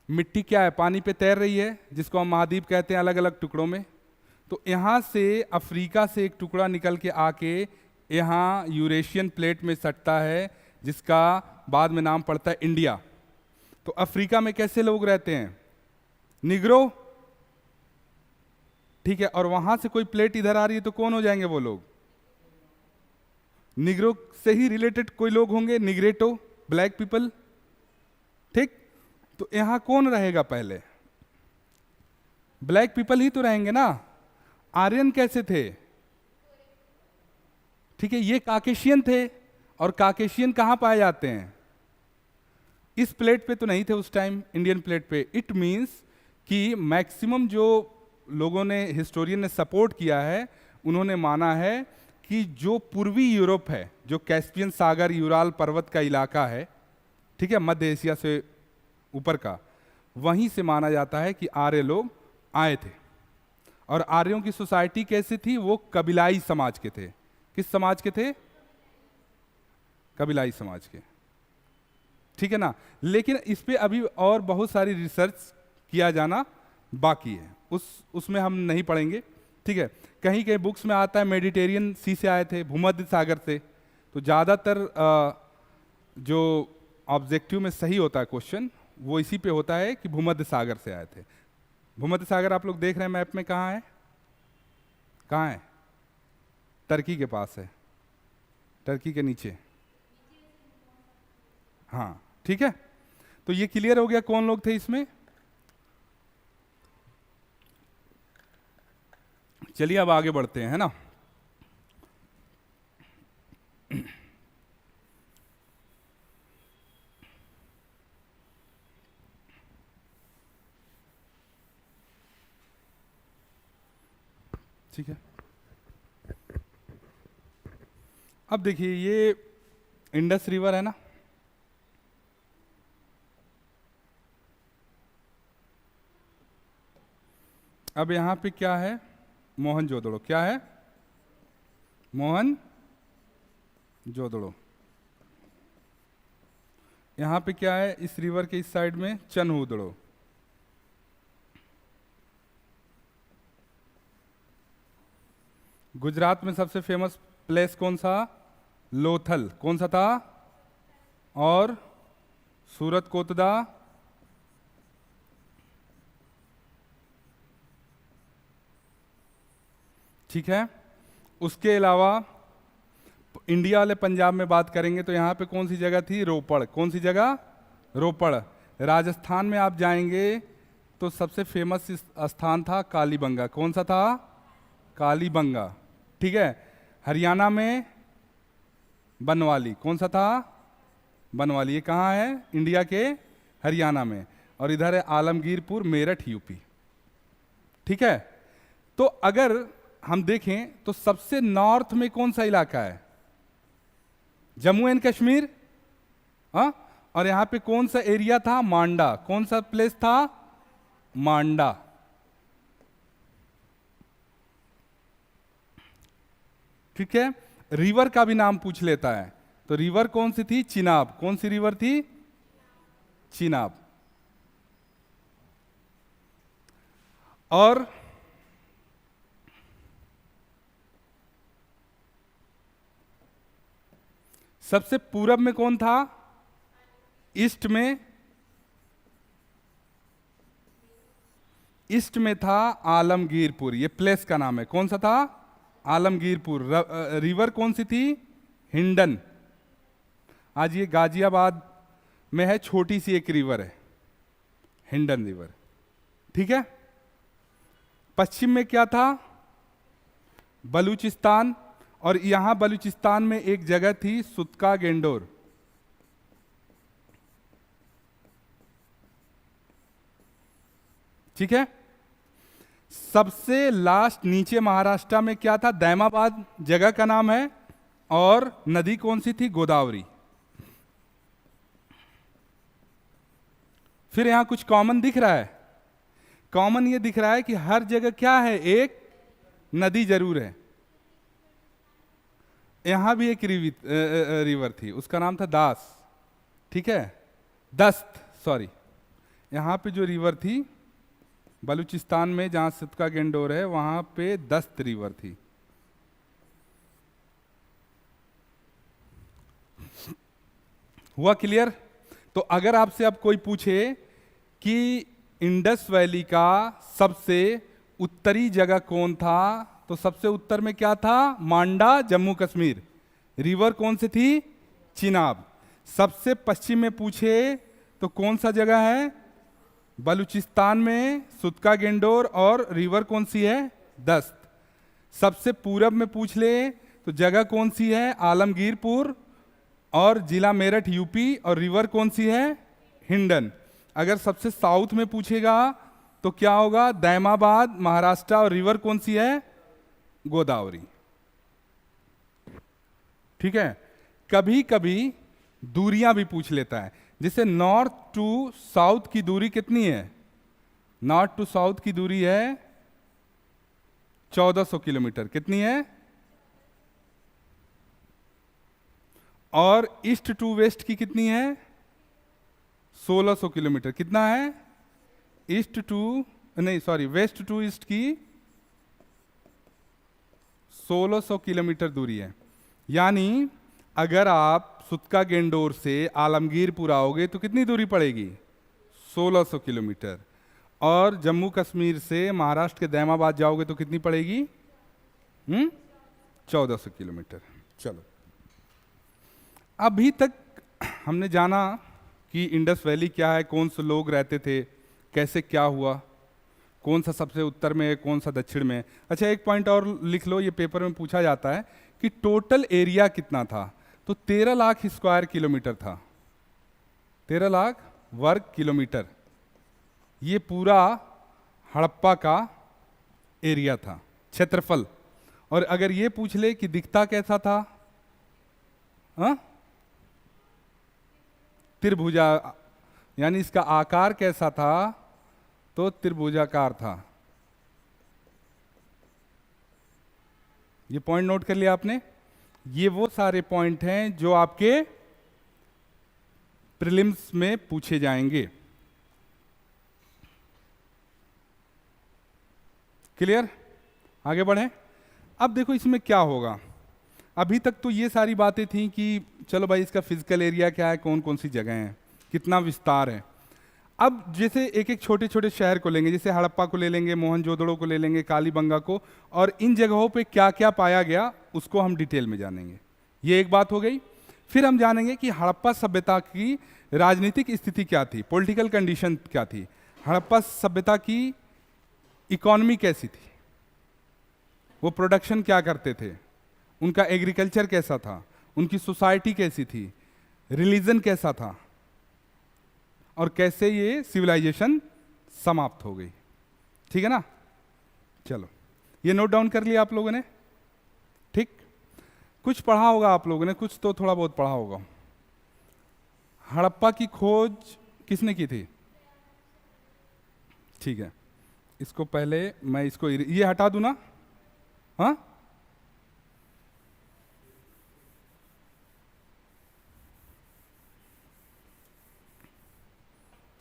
मिट्टी क्या है, पानी पे तैर रही है, जिसको हम महाद्वीप कहते हैं, अलग अलग टुकड़ों में। तो यहां से अफ्रीका से एक टुकड़ा निकल के आके यहाँ यूरेशियन प्लेट में सटता है, जिसका बाद में नाम पड़ता है इंडिया। तो अफ्रीका में कैसे लोग रहते हैं? निग्रो। ठीक है, और वहां से कोई प्लेट इधर आ रही है तो कौन हो जाएंगे वो लोग? निग्रो से ही रिलेटेड कोई लोग होंगे, निग्रेटो, ब्लैक पीपल। ठीक, तो यहां कौन रहेगा पहले? ब्लैक पीपल ही तो रहेंगे ना। आर्यन कैसे थे? ठीक है, ये काकेशियन थे, और काकेशियन कहां पाए जाते हैं? इस प्लेट पे तो नहीं थे उस टाइम, इंडियन प्लेट पे। इट मींस कि मैक्सिमम जो लोगों ने, हिस्टोरियन ने सपोर्ट किया है, उन्होंने माना है कि जो पूर्वी यूरोप है, जो कैस्पियन सागर, यूराल पर्वत का इलाका है, ठीक है, मध्य एशिया से ऊपर का, वहीं से माना जाता है कि आर्य लोग आए थे। और आर्यों की सोसाइटी कैसी थी? वो कबीलाई समाज के थे। किस समाज के थे? कबीलाई समाज के। ठीक है ना। लेकिन इस पे अभी और बहुत सारी रिसर्च किया जाना बाकी है, उसमें हम नहीं पढ़ेंगे। ठीक है, कहीं कहीं बुक्स में आता है मेडिटेरियन सी से आए थे, भूमध्य सागर से। तो ज़्यादातर जो ऑब्जेक्टिव में सही होता है क्वेश्चन, वो इसी पे होता है कि भूमध्य सागर से आए थे। भूमध्य सागर आप लोग देख रहे हैं मैप में, कहाँ है? कहाँ है? टर्की के पास है, टर्की के नीचे। हाँ ठीक है, तो ये क्लियर हो गया कौन लोग थे इसमें। चलिए अब आगे बढ़ते हैं, है ना। ठीक है, अब देखिए ये इंडस रिवर है ना, अब यहाँ पे क्या है, मोहनजोदड़ो। क्या है, मोहनजोदड़ो। यहाँ पे क्या है, इस रिवर के इस साइड में चनहुदड़ो। गुजरात में सबसे फेमस प्लेस कौन सा, लोथल। कौन सा था, और सूरत कोतदा, ठीक है। उसके अलावा इंडिया वाले पंजाब में बात करेंगे तो यहाँ पे कौन सी जगह थी, रोपड़। कौन सी जगह, रोपड़। राजस्थान में आप जाएंगे तो सबसे फेमस स्थान था कालीबंगा। कौन सा था, कालीबंगा, ठीक है। हरियाणा में बनवाली। कौन सा था, बनवाली। ये कहाँ है, इंडिया के हरियाणा में। और इधर है आलमगीरपुर, मेरठ, यूपी, ठीक है। तो अगर हम देखें तो सबसे नॉर्थ में कौन सा इलाका है, जम्मू एंड कश्मीर, हाँ। और यहां पे कौन सा एरिया था, मांडा। कौन सा प्लेस था, मांडा, ठीक है। रिवर का भी नाम पूछ लेता है, तो रिवर कौन सी थी, चिनाब। कौन सी रिवर थी, चिनाब। और सबसे पूरब में कौन था, ईस्ट में, ईस्ट में था आलमगीरपुर। ये प्लेस का नाम है। कौन सा था, आलमगीरपुर। रिवर कौन सी थी, हिंडन। आज ये गाजियाबाद में है, छोटी सी एक रिवर है, हिंडन रिवर, ठीक है। पश्चिम में क्या था, बलूचिस्तान। और यहां बलूचिस्तान में एक जगह थी सुतका गेंडोर, ठीक है। सबसे लास्ट नीचे महाराष्ट्र में क्या था, दैमाबाद जगह का नाम है। और नदी कौन सी थी, गोदावरी। फिर यहां कुछ कॉमन दिख रहा है, कॉमन ये दिख रहा है कि हर जगह क्या है, एक नदी जरूर है। यहां भी एक रिवर थी, उसका नाम था दास, ठीक है, दस्त, सॉरी। यहां पे जो रिवर थी बलूचिस्तान में, जहां सितका गेंडोर है, वहां पे दस्त रिवर थी। हुआ क्लियर। तो अगर आपसे अब कोई पूछे कि इंडस वैली का सबसे उत्तरी जगह कौन था, तो सबसे उत्तर में क्या था, मांडा, जम्मू कश्मीर। रिवर कौन सी थी, चिनाब। सबसे पश्चिम में पूछे तो कौन सा जगह है, बलूचिस्तान में सुतका गेंडोर। और रिवर कौन सी है, दस्त। सबसे पूरब में पूछ ले तो जगह कौन सी है, आलमगीरपुर। और जिला मेरठ, यूपी। और रिवर कौन सी है, हिंडन। अगर सबसे साउथ में पूछेगा तो क्या होगा, दैमाबाद, महाराष्ट्र। और रिवर कौन सी है, गोदावरी, ठीक है। कभी कभी दूरियां भी पूछ लेता है, जैसे नॉर्थ टू साउथ की दूरी कितनी है, नॉर्थ टू साउथ की दूरी है 1400 किलोमीटर। कितनी है, और ईस्ट टू वेस्ट की कितनी है, 1600 किलोमीटर। कितना है, ईस्ट टू, नहीं सॉरी, वेस्ट टू ईस्ट की 1600 किलोमीटर दूरी है। यानी अगर आप सुतका गेंडोर से आलमगीरपुर आओगे तो कितनी दूरी पड़ेगी, 1600 किलोमीटर। और जम्मू कश्मीर से महाराष्ट्र के दैमाबाद जाओगे तो कितनी पड़ेगी, 1400 किलोमीटर। चलो, अभी तक हमने जाना कि इंडस वैली क्या है, कौन से लोग रहते थे, कैसे क्या हुआ, कौन सा सबसे उत्तर में है, कौन सा दक्षिण में है। अच्छा, एक पॉइंट और लिख लो, ये पेपर में पूछा जाता है कि टोटल एरिया कितना था, तो 13 लाख स्क्वायर किलोमीटर था, 13 लाख वर्ग किलोमीटर, ये पूरा हड़प्पा का एरिया था, क्षेत्रफल। और अगर ये पूछ ले कि दिखता कैसा था, हाँ, त्रिभुजा, यानी इसका आकार कैसा था, तो त्रिभुजाकार था। ये पॉइंट नोट कर लिया आपने। ये वो सारे पॉइंट हैं जो आपके प्रीलिम्स में पूछे जाएंगे। क्लियर? आगे बढ़ें। अब देखो इसमें क्या होगा। अभी तक तो ये सारी बातें थी कि चलो भाई इसका फिजिकल एरिया क्या है, कौन कौन सी जगह हैं, कितना विस्तार है। अब जैसे एक एक छोटे छोटे शहर को लेंगे, जैसे हड़प्पा को ले लेंगे, मोहनजोदड़ो को ले लेंगे, कालीबंगा को, और इन जगहों पे क्या क्या पाया गया उसको हम डिटेल में जानेंगे। ये एक बात हो गई। फिर हम जानेंगे कि हड़प्पा सभ्यता की राजनीतिक स्थिति क्या थी, पॉलिटिकल कंडीशन क्या थी, हड़प्पा सभ्यता की इकोनॉमी कैसी थी, वो प्रोडक्शन क्या करते थे, उनका एग्रीकल्चर कैसा था, उनकी सोसाइटी कैसी थी, रिलीजन कैसा था, और कैसे ये सिविलाइजेशन समाप्त हो गई। ठीक है ना? चलो, ये नोट डाउन कर लिया आप लोगों ने। ठीक, कुछ पढ़ा होगा आप लोगों ने, कुछ तो थोड़ा बहुत पढ़ा होगा। हड़प्पा की खोज किसने की थी? ठीक है, इसको पहले मैं इसको ये हटा दूं ना, हाँ,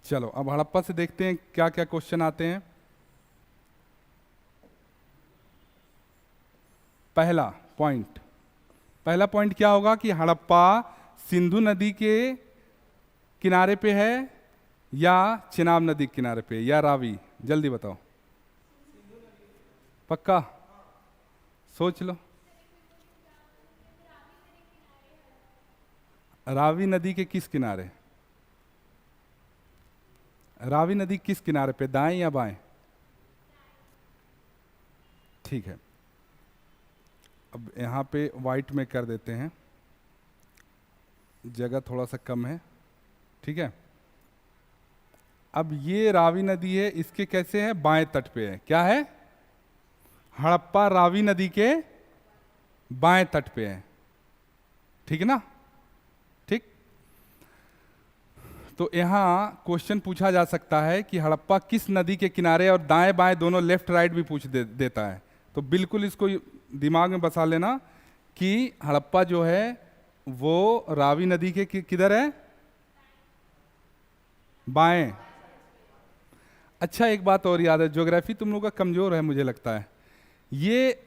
चलो अब हड़प्पा से देखते हैं क्या क्या क्वेश्चन आते हैं। पहला पॉइंट क्या होगा कि हड़प्पा सिंधु नदी के किनारे पे है या चिनाब नदी के किनारे पे या रावी? जल्दी बताओ। पक्का? सोच लो। रावी नदी के किस किनारे? रावी नदी किस किनारे पे, दाएं या बाएं? ठीक है, अब यहाँ पे वाइट में कर देते हैं, जगह थोड़ा सा कम है। ठीक है, अब ये रावी नदी है, इसके कैसे है, बाएं तट पे है। क्या है? हड़प्पा रावी नदी के बाएं तट पे है। ठीक है ना? ठीक, तो यहाँ क्वेश्चन पूछा जा सकता है कि हड़प्पा किस नदी के किनारे, और दाएं बाएं दोनों, लेफ्ट राइट भी पूछ देता है। तो बिल्कुल इसको दिमाग में बसा लेना कि हड़प्पा जो है वो रावी नदी के किधर है? बाएं। अच्छा, एक बात और याद है, ज्योग्राफी तुम लोगों का कमजोर है मुझे लगता है। ये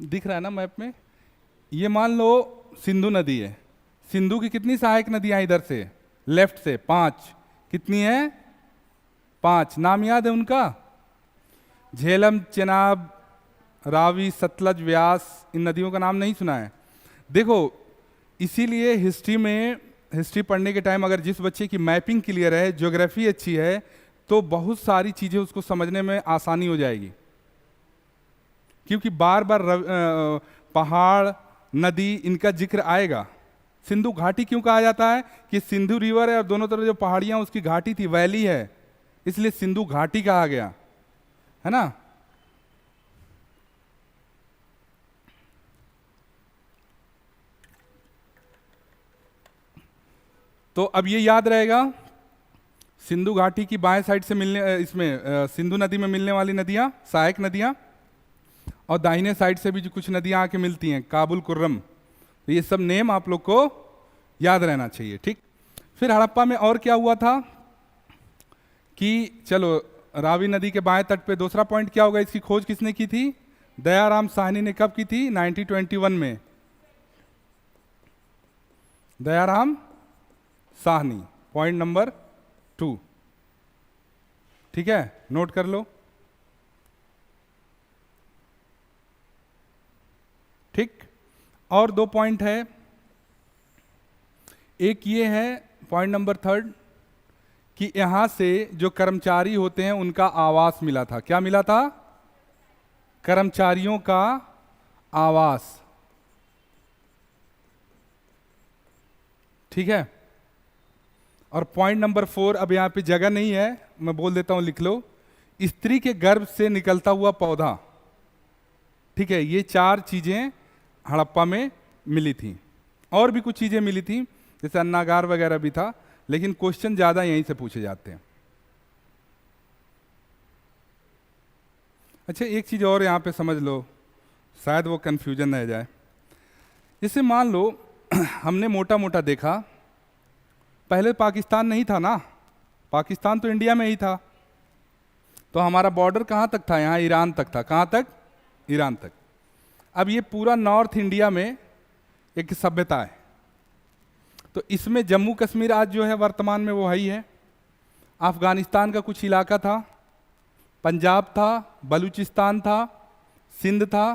दिख रहा है ना मैप में, ये मान लो सिंधु नदी है। सिंधु की कितनी सहायक नदियां इधर से लेफ्ट से? 5। कितनी है? 5। नाम याद है उनका? झेलम, चेनाब, रावी, सतलज, व्यास। इन नदियों का नाम नहीं सुना है? देखो, इसीलिए हिस्ट्री पढ़ने के टाइम अगर जिस बच्चे की मैपिंग क्लियर है, ज्योग्राफी अच्छी है, तो बहुत सारी चीजें उसको समझने में आसानी हो जाएगी। क्योंकि बार बार पहाड़, नदी, इनका जिक्र आएगा। सिंधु घाटी क्यों कहा जाता है? कि सिंधु रिवर है और दोनों तरफ जो पहाड़ियां, उसकी घाटी थी, वैली है, इसलिए सिंधु घाटी कहा गया, है ना? तो अब ये याद रहेगा, सिंधु घाटी की बाएं साइड से मिलने, इसमें सिंधु नदी में मिलने वाली नदियां सहायक नदियां, और दाहिने साइड से भी जो कुछ नदियां आके मिलती हैं, काबुल, कुर्रम, तो ये सब नेम आप लोग को याद रहना चाहिए। ठीक, फिर हड़प्पा में और क्या हुआ था कि चलो रावी नदी के बाएं तट पे, दूसरा पॉइंट क्या होगा, इसकी खोज किसने की थी? दयाराम साहनी ने। कब की थी? 1921 में। Dayaram Sahni, point number 2। ठीक है, नोट कर लो। ठीक, और 2 पॉइंट है। एक ये है पॉइंट नंबर थर्ड कि यहां से जो कर्मचारी होते हैं उनका आवास मिला था। क्या मिला था? कर्मचारियों का आवास। ठीक है। और पॉइंट नंबर 4, अब यहां पे जगह नहीं है, मैं बोल देता हूं, लिख लो। स्त्री के गर्भ से निकलता हुआ पौधा। ठीक है, ये 4 चीजें हड़प्पा में मिली थी। और भी कुछ चीजें मिली थी, जैसे अन्नागार वगैरह भी था, लेकिन क्वेश्चन ज्यादा यहीं से पूछे जाते हैं। अच्छा, एक चीज और यहां पे समझ लो, शायद वो कंफ्यूजन रह जाए। जैसे मान लो हमने मोटा मोटा देखा, पहले पाकिस्तान नहीं था ना, पाकिस्तान तो इंडिया में ही था, तो हमारा बॉर्डर कहाँ तक था? यहाँ ईरान तक था। कहाँ तक? ईरान तक। अब ये पूरा नॉर्थ इंडिया में एक सभ्यता है, तो इसमें जम्मू कश्मीर आज जो है वर्तमान में वो ही है, अफगानिस्तान का कुछ इलाका था, पंजाब था, बलूचिस्तान था, सिंध था,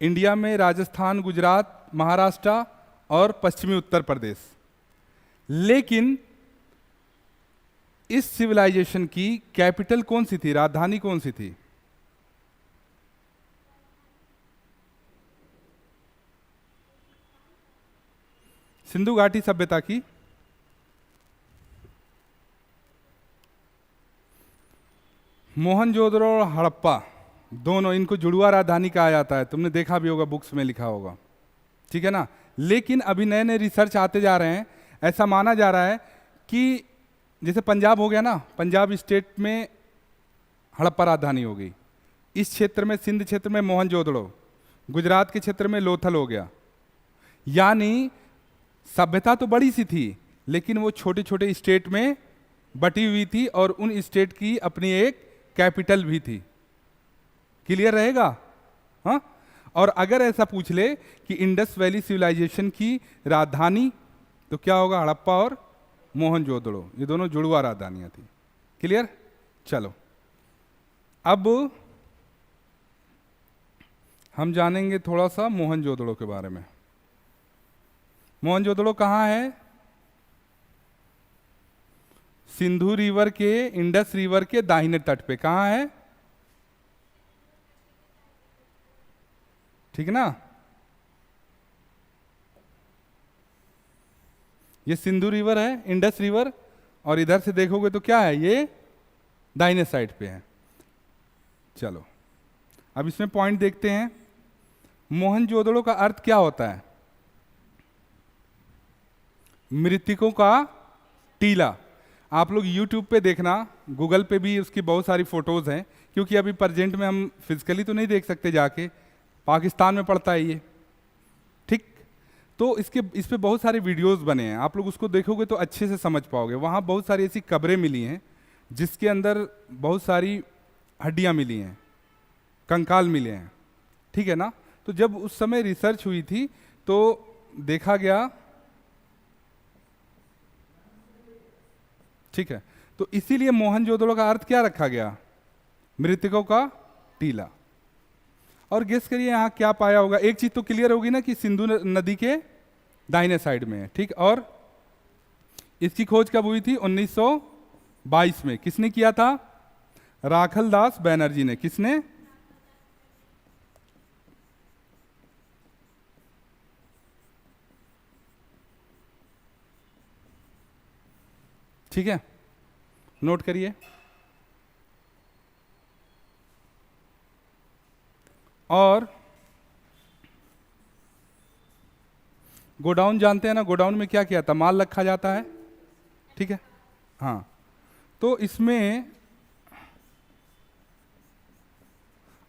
इंडिया में राजस्थान, गुजरात, महाराष्ट्र और पश्चिमी उत्तर प्रदेश। लेकिन इस सिविलाइजेशन की कैपिटल कौन सी थी, राजधानी कौन सी थी? सिंधु घाटी सभ्यता की मोहनजोदड़ो और हड़प्पा दोनों, इनको जुड़वा राजधानी कहा जाता है। तुमने देखा भी होगा, बुक्स में लिखा होगा। ठीक है ना। लेकिन अभी नए नए रिसर्च आते जा रहे हैं, ऐसा माना जा रहा है कि जैसे पंजाब हो गया ना, पंजाब स्टेट में हड़प्पा राजधानी हो गई, इस क्षेत्र में सिंध क्षेत्र में मोहनजोदड़ो, गुजरात के क्षेत्र में लोथल हो गया। यानी सभ्यता तो बड़ी सी थी, लेकिन वो छोटे छोटे स्टेट में बटी हुई थी और उन स्टेट की अपनी एक कैपिटल भी थी। क्लियर रहेगा? हाँ। और अगर ऐसा पूछ ले कि इंडस वैली सिविलाइजेशन की राजधानी, तो क्या होगा? हड़प्पा और मोहनजोदड़ो, ये दोनों जुड़वा राजधानियां थी। क्लियर? चलो, अब हम जानेंगे थोड़ा सा मोहनजोदड़ो के बारे में। मोहनजोदड़ो कहाँ है? सिंधु रिवर के, इंडस रिवर के दाहिने तट पे। कहाँ है? ठीक ना। ये सिंधु रिवर है, इंडस रिवर, और इधर से देखोगे तो क्या है? ये दाहिने साइड पे है। चलो, अब इसमें पॉइंट देखते हैं। मोहनजोदड़ो का अर्थ क्या होता है? मृतकों का टीला। आप लोग YouTube पे देखना, गूगल पे भी उसकी बहुत सारी फोटोज हैं, क्योंकि अभी प्रेजेंट में हम फिजिकली तो नहीं देख सकते जाके, पाकिस्तान में पड़ता है ये। ठीक, तो इस पे बहुत सारे वीडियोस बने हैं, आप लोग उसको देखोगे तो अच्छे से समझ पाओगे। वहाँ बहुत सारी ऐसी कब्रें मिली हैं जिसके अंदर बहुत सारी हड्डियाँ मिली हैं, कंकाल मिले हैं। ठीक है ना। तो जब उस समय रिसर्च हुई थी तो देखा गया, ठीक है, तो इसीलिए मोहनजोदड़ो का अर्थ क्या रखा गया? मृतकों का टीला। और गेस करिए यहाँ क्या पाया होगा? एक चीज तो क्लियर होगी ना कि सिंधु नदी के दाहिने साइड में है। ठीक, और इसकी खोज कब हुई थी? 1922 में। किसने किया था? राखल दास बैनर्जी ने। किसने? ठीक है, नोट करिए। और गोडाउन जानते हैं ना, गोडाउन में क्या किया था? माल रखा जाता है। ठीक है, हाँ, तो इसमें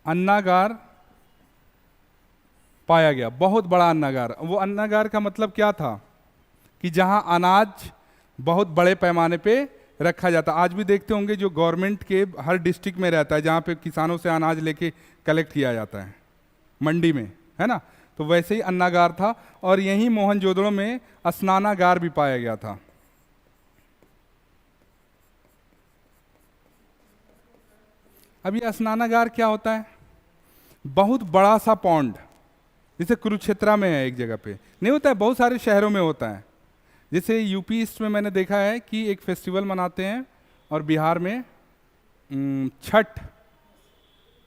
अन्नागार पाया गया, बहुत बड़ा अन्नागार। वो अन्नागार का मतलब क्या था? कि जहां अनाज बहुत बड़े पैमाने पे रखा जाता। आज भी देखते होंगे जो गवर्नमेंट के हर डिस्ट्रिक्ट में रहता है, जहाँ पे किसानों से अनाज लेके कलेक्ट किया जाता है मंडी में, है ना। तो वैसे ही अन्नागार था, और यहीं मोहनजोदड़ो में स्नानागार भी पाया गया था। अब ये स्नानागार क्या होता है? बहुत बड़ा सा पॉन्ड, जैसे कुरुक्षेत्रा में है एक जगह पे, नहीं होता है, बहुत सारे शहरों में होता है। जैसे यूपी ईस्ट में मैंने देखा है कि एक फेस्टिवल मनाते हैं, और बिहार में छठ,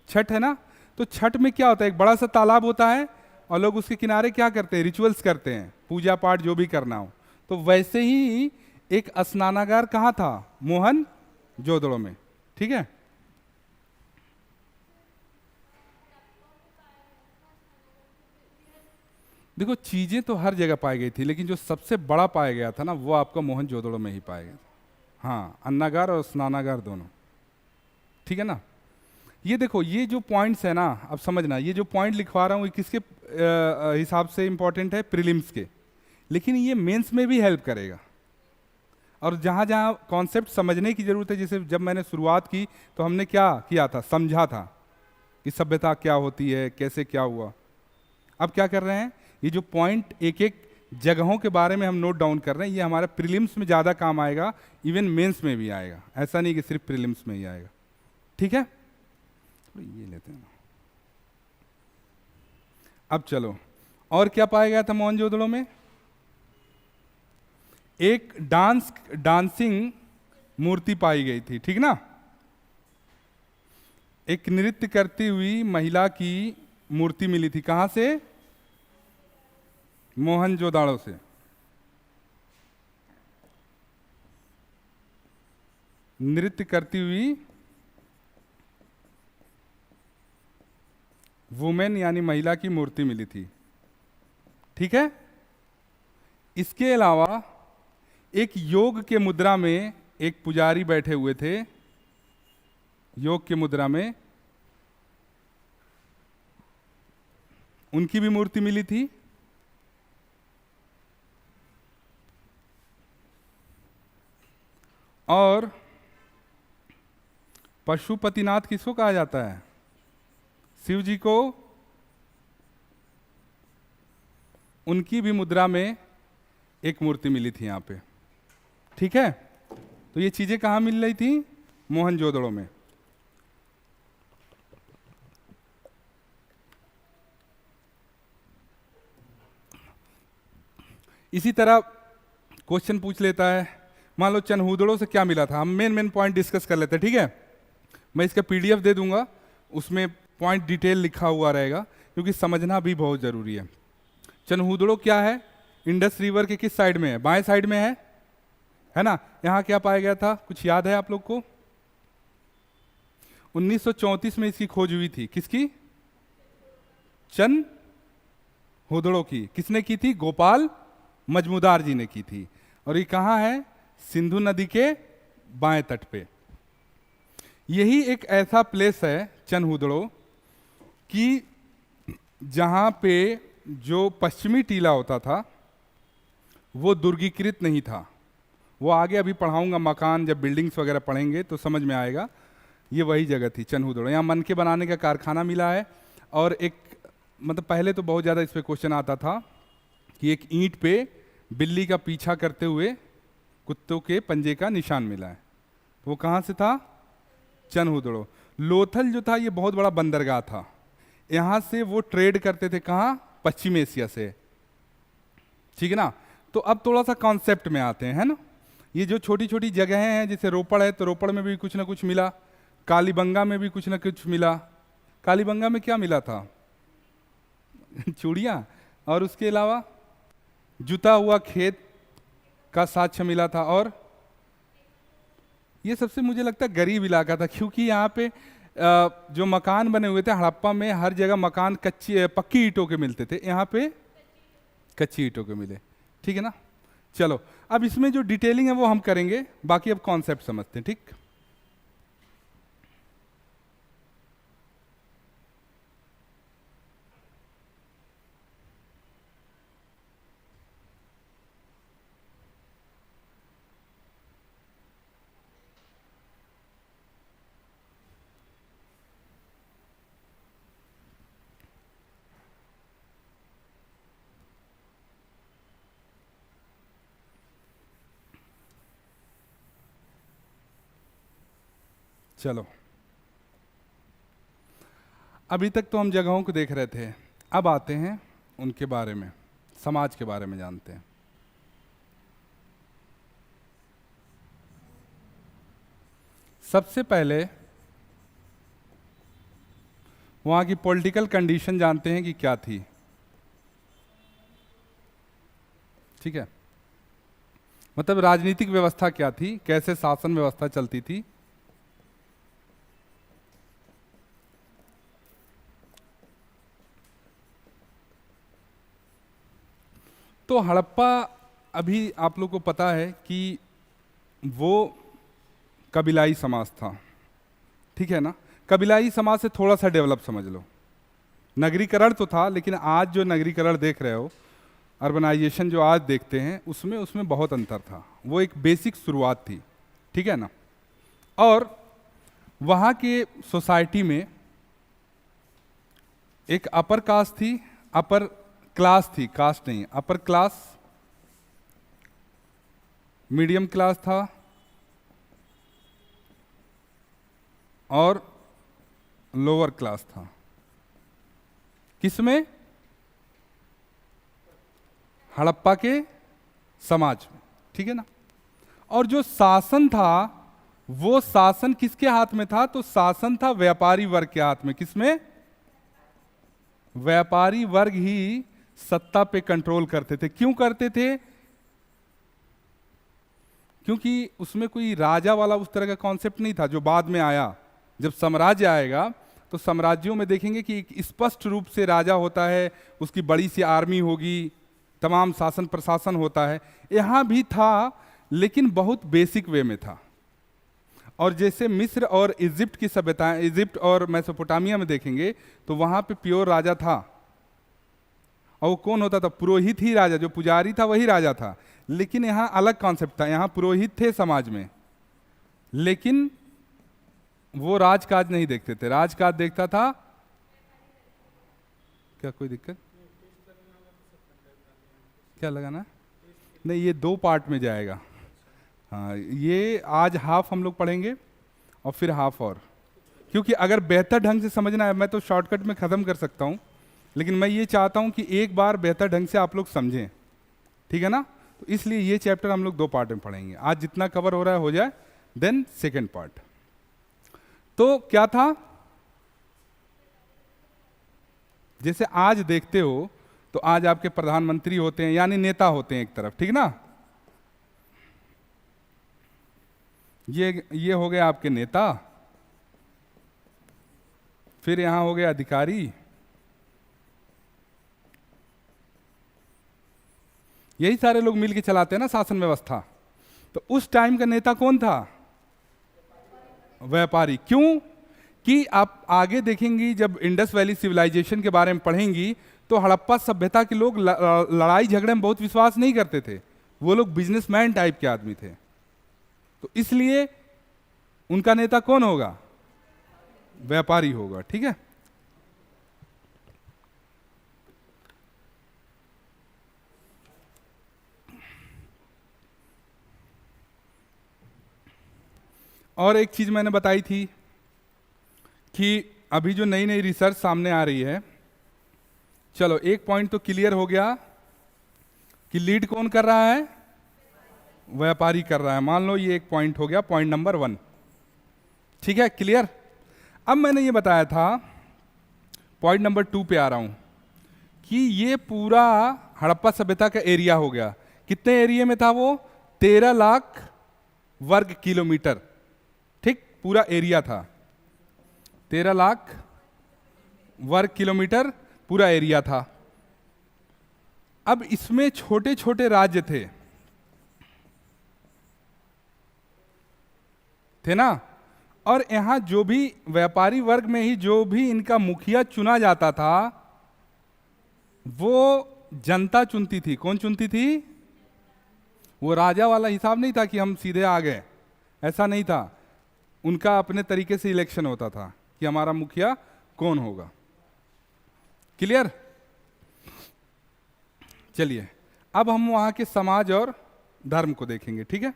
छठ है ना। तो छठ में क्या होता है, एक बड़ा सा तालाब होता है और लोग उसके किनारे क्या करते हैं, रिचुअल्स करते हैं, पूजा पाठ जो भी करना हो। तो वैसे ही एक स्नानागार कहाँ था, मोहन जोदड़ो में, ठीक है। देखो चीजें तो हर जगह पाई गई थी, लेकिन जो सबसे बड़ा पाया गया था ना, वो आपका मोहन जोदड़ो में ही पाया गया था। हाँ, अन्नागार और स्नानागार दोनों, ठीक है ना। ये देखो, ये जो पॉइंट्स है ना, अब समझना, ये जो पॉइंट लिखवा रहा हूँ ये किसके हिसाब से इंपॉर्टेंट है, प्रीलिम्स के, लेकिन ये मेंस में भी हेल्प करेगा। और जहाँ जहाँ कॉन्सेप्ट समझने की जरूरत है, जैसे जब मैंने शुरुआत की तो हमने क्या किया था, समझा था कि सभ्यता क्या होती है, कैसे क्या हुआ। अब क्या कर रहे हैं, ये जो पॉइंट एक एक जगहों के बारे में हम नोट डाउन कर रहे हैं, ये हमारे प्रीलिम्स में ज़्यादा काम आएगा, इवन मेंस में भी आएगा, ऐसा नहीं कि सिर्फ प्रीलिम्स में ही आएगा, ठीक है। ये लेते हैं, अब चलो, और क्या पाया गया था मोहनजोदड़ो में, एक डांसिंग मूर्ति पाई गई थी, ठीक ना। एक नृत्य करती हुई महिला की मूर्ति मिली थी, कहां से, मोहनजोदड़ो से। नृत्य करती हुई वुमेन यानी महिला की मूर्ति मिली थी, ठीक है। इसके अलावा एक योग के मुद्रा में एक पुजारी बैठे हुए थे, योग के मुद्रा में, उनकी भी मूर्ति मिली थी। और पशुपतिनाथ किसको कहा जाता है, शिव जी को, उनकी भी मुद्रा में एक मूर्ति मिली थी यहां पे, ठीक है। तो ये चीजें कहां मिल रही थी, मोहनजोदड़ो में। इसी तरह क्वेश्चन पूछ लेता है, मान लो चनहूदड़ो से क्या मिला था, हम मेन मेन पॉइंट डिस्कस कर लेते हैं, ठीक है। मैं इसका पीडीएफ दे दूंगा, उसमें पॉइंट डिटेल लिखा हुआ रहेगा, क्योंकि समझना भी बहुत जरूरी है। चनहूदड़ो क्या है, इंडस रिवर के किस साइड में है, बाएं साइड में है ना। यहाँ क्या पाया गया था, कुछ याद है आप लोग को, 1934 में इसकी खोज हुई थी, किसकी, चनहूदड़ो की। किसने की थी, गोपाल मजमूदार जी ने की थी। और ये कहाँ है, सिंधु नदी के बाएं तट पे। यही एक ऐसा प्लेस है चनहूदड़ो कि जहाँ पे जो पश्चिमी टीला होता था वो दुर्गीकृत नहीं था। वो आगे अभी पढ़ाऊंगा, मकान जब बिल्डिंग्स वगैरह पढ़ेंगे तो समझ में आएगा। ये वही जगह थी चनहूदड़ो। यहाँ मन के बनाने का कारखाना मिला है, और एक मतलब पहले तो बहुत ज़्यादा इस पर क्वेश्चन आता था कि एक ईंट पे बिल्ली का पीछा करते हुए कुत्तों के पंजे का निशान मिला है, तो वो कहाँ से था, चनहूदड़ो। लोथल जो था ये बहुत बड़ा बंदरगाह था, यहाँ से वो ट्रेड करते थे, कहाँ, पश्चिम एशिया से, ठीक है ना। तो अब थोड़ा सा कॉन्सेप्ट में आते हैं, है ना। ये जो छोटी छोटी जगहें हैं, जैसे रोपड़ है तो रोपड़ में भी कुछ ना कुछ मिला, कालीबंगा में भी कुछ ना कुछ मिला। कालीबंगा में क्या मिला था चूड़ियाँ, और उसके अलावा जुता हुआ खेत का साक्ष्य मिला था। और ये सबसे मुझे लगता है गरीब इलाका था, क्योंकि यहाँ पे जो मकान बने हुए थे हड़प्पा में, हर जगह मकान कच्ची पक्की ईंटों के मिलते थे, यहाँ पे कच्ची ईंटों के मिले, ठीक है ना। चलो अब इसमें जो डिटेलिंग है वो हम करेंगे, बाकी अब कॉन्सेप्ट समझते हैं, ठीक। चलो अभी तक तो हम जगहों को देख रहे थे, अब आते हैं उनके बारे में, समाज के बारे में जानते हैं। सबसे पहले वहां की पॉलिटिकल कंडीशन जानते हैं कि क्या थी, ठीक है, मतलब राजनीतिक व्यवस्था क्या थी, कैसे शासन व्यवस्था चलती थी। तो हड़प्पा, अभी आप लोग को पता है कि वो कबीलाई समाज था, ठीक है ना। कबीलाई समाज से थोड़ा सा डेवलप समझ लो। नगरीकरण तो था, लेकिन आज जो नगरीकरण देख रहे हो, अर्बनाइजेशन जो आज देखते हैं, उसमें उसमें बहुत अंतर था। वो एक बेसिक शुरुआत थी, ठीक है ना। और वहाँ के सोसाइटी में एक अपर कास्ट थी, अपर क्लास थी, कास्ट नहीं, अपर क्लास, मीडियम क्लास था और लोअर क्लास था। किसमें? हड़प्पा के समाज में, ठीक है ना। और जो शासन था, वो शासन किसके हाथ में था? तो शासन था व्यापारी वर्ग के हाथ में। किसमें? व्यापारी वर्ग ही सत्ता पे कंट्रोल करते थे। क्यों करते थे? क्योंकि उसमें कोई राजा वाला उस तरह का कॉन्सेप्ट नहीं था जो बाद में आया। जब साम्राज्य आएगा तो साम्राज्यों में देखेंगे कि एक स्पष्ट रूप से राजा होता है, उसकी बड़ी सी आर्मी होगी, तमाम शासन प्रशासन होता है। यहाँ भी था, लेकिन बहुत बेसिक वे में था। और जैसे मिस्र और इजिप्ट की सभ्यताएं, इजिप्ट और मेसोपोटामिया में देखेंगे तो वहाँ पे प्योर राजा था। और वो कौन होता था? पुरोहित ही राजा, जो पुजारी था वही राजा था। लेकिन यहाँ अलग कॉन्सेप्ट था, यहाँ पुरोहित थे समाज में, लेकिन वो राजकाज नहीं देखते थे। राजकाज देखता था क्या? कोई दिक्कत क्या लगाना? नहीं, ये 2 पार्ट में जाएगा। हाँ, ये आज हाफ हम लोग पढ़ेंगे और फिर हाफ और, क्योंकि अगर बेहतर ढंग से समझना है, मैं तो शॉर्टकट में ख़त्म कर सकता हूँ, लेकिन मैं ये चाहता हूँ कि एक बार बेहतर ढंग से आप लोग समझें, ठीक है ना। तो इसलिए ये चैप्टर हम लोग 2 पार्ट में पढ़ेंगे। आज जितना कवर हो रहा है हो जाए, देन सेकेंड पार्ट। तो क्या था? जैसे आज देखते हो तो आज आपके प्रधानमंत्री होते हैं, यानी नेता होते हैं एक तरफ, ठीक ना। ये हो गए आपके नेता, फिर यहां हो गए अधिकारी, यही सारे लोग मिलके चलाते हैं ना शासन व्यवस्था। तो उस टाइम का नेता कौन था? व्यापारी। क्यों? कि आप आगे देखेंगी, जब इंडस वैली सिविलाइजेशन के बारे में पढ़ेंगी तो हड़प्पा सभ्यता के लोग लड़ाई झगड़े में बहुत विश्वास नहीं करते थे। वो लोग बिजनेसमैन टाइप के आदमी थे। तो इसलिए उनका नेता कौन होगा? व्यापारी होगा, ठीक है। और एक चीज मैंने बताई थी कि अभी जो नई नई रिसर्च सामने आ रही है, चलो एक पॉइंट तो क्लियर हो गया कि लीड कौन कर रहा है? व्यापारी कर रहा है। मान लो ये एक पॉइंट हो गया, पॉइंट नंबर 1, ठीक है, क्लियर। अब मैंने ये बताया था, पॉइंट नंबर 2 पे आ रहा हूं कि ये पूरा हड़प्पा सभ्यता का एरिया हो गया। कितने एरिया में था वो? 13 लाख वर्ग किलोमीटर, ठीक, पूरा एरिया था। 13 लाख वर्ग किलोमीटर पूरा एरिया था। अब इसमें छोटे छोटे राज्य थे ना। और यहां जो भी व्यापारी वर्ग में ही जो भी इनका मुखिया चुना जाता था, वो जनता चुनती थी। कौन चुनती थी? वो राजा वाला हिसाब नहीं था कि हम सीधे आ गए, ऐसा नहीं था। उनका अपने तरीके से इलेक्शन होता था कि हमारा मुखिया कौन होगा। क्लियर? चलिए अब हम वहां के समाज और धर्म को देखेंगे, ठीक है।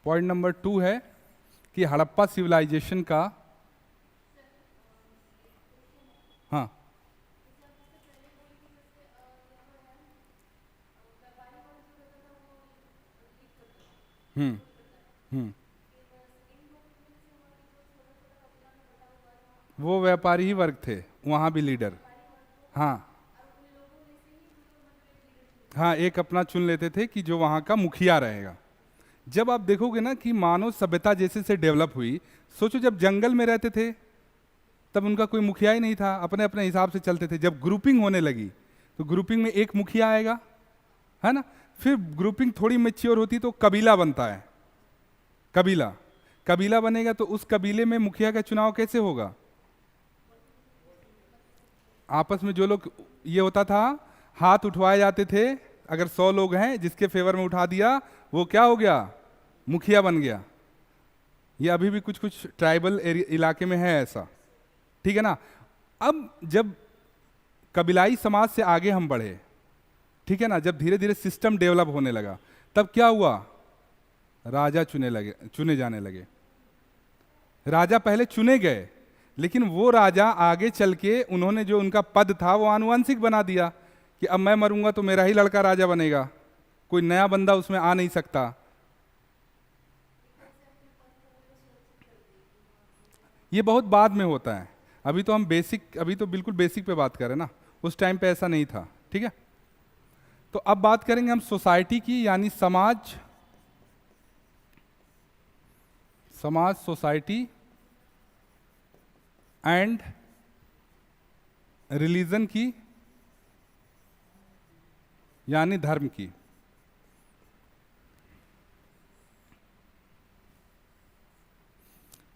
पॉइंट नंबर 2 है कि हड़प्पा सिविलाइजेशन का, हाँ हम्म। हम्म। वो व्यापारी ही वर्ग थे, वहाँ भी लीडर। हाँ। हाँ, एक अपना चुन लेते थे कि जो वहाँ का मुखिया रहेगा। जब आप देखोगे ना कि मानव सभ्यता जैसे से डेवलप हुई, सोचो जब जंगल में रहते थे तब उनका कोई मुखिया ही नहीं था, अपने अपने हिसाब से चलते थे। जब ग्रुपिंग होने लगी तो ग्रुपिंग में एक मुखिया आएगा, है ना। फिर ग्रुपिंग थोड़ी मेच्योर होती तो कबीला बनता है। कबीला, कबीला बनेगा तो उस कबीले में मुखिया का चुनाव कैसे होगा? आपस में जो लोग, ये होता था, हाथ उठवाए जाते थे। अगर 100 लोग हैं, जिसके फेवर में उठा दिया वो क्या हो गया? मुखिया बन गया। ये अभी भी कुछ कुछ ट्राइबल इलाके में है ऐसा, ठीक है ना। अब जब कबीलाई समाज से आगे हम बढ़े, ठीक है ना, जब धीरे धीरे सिस्टम डेवलप होने लगा, तब क्या हुआ? राजा चुने जाने लगे। राजा पहले चुने गए, लेकिन वो राजा आगे चल के उन्होंने जो उनका पद था वो आनुवंशिक बना दिया कि अब मैं मरूंगा तो मेरा ही लड़का राजा बनेगा, कोई नया बंदा उसमें आ नहीं सकता। ये बहुत बाद में होता है, अभी तो हम बेसिक, अभी तो बिल्कुल बेसिक पे बात कर रहे हैं ना। उस टाइम पे ऐसा नहीं था, ठीक है। तो अब बात करेंगे हम सोसाइटी की, यानी समाज। समाज, सोसाइटी एंड रिलीजन की, यानी धर्म की।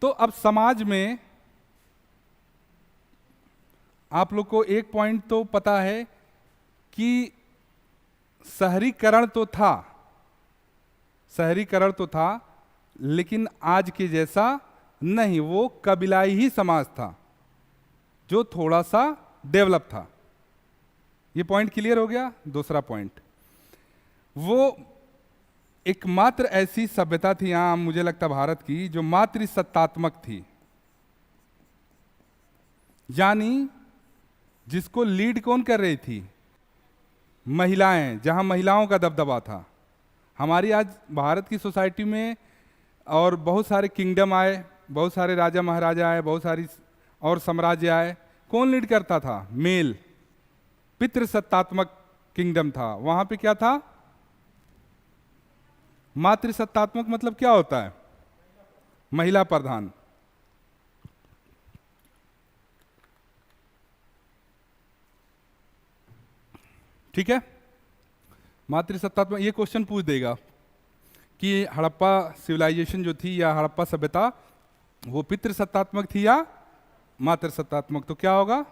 तो अब समाज में आप लोग को एक पॉइंट तो पता है कि शहरीकरण तो था, शहरीकरण तो था, लेकिन आज के जैसा नहीं। वो कबीलाई ही समाज था जो थोड़ा सा डेवलप था। ये पॉइंट क्लियर हो गया। दूसरा पॉइंट, वो एकमात्र ऐसी सभ्यता थी यहां, मुझे लगता भारत की, जो मातृसत्तात्मक थी, यानी जिसको लीड कौन कर रही थी? महिलाएं, जहां महिलाओं का दबदबा था। हमारी आज भारत की सोसाइटी में और बहुत सारे किंगडम आए, बहुत सारे राजा महाराजा आए, बहुत सारी और साम्राज्य आए। कौन लीड करता था? मेल। पितृसत्तात्मक किंगडम था। वहां पे क्या था? मातृसत्तात्मक मतलब क्या होता है? महिला प्रधान। ठीक है, मातृसत्तात्मक। ये क्वेश्चन पूछ देगा कि हड़प्पा सिविलाइजेशन जो थी या हड़प्पा सभ्यता, वो पितृसत्तात्मक थी या मातृसत्तात्मक? तो क्या होगा?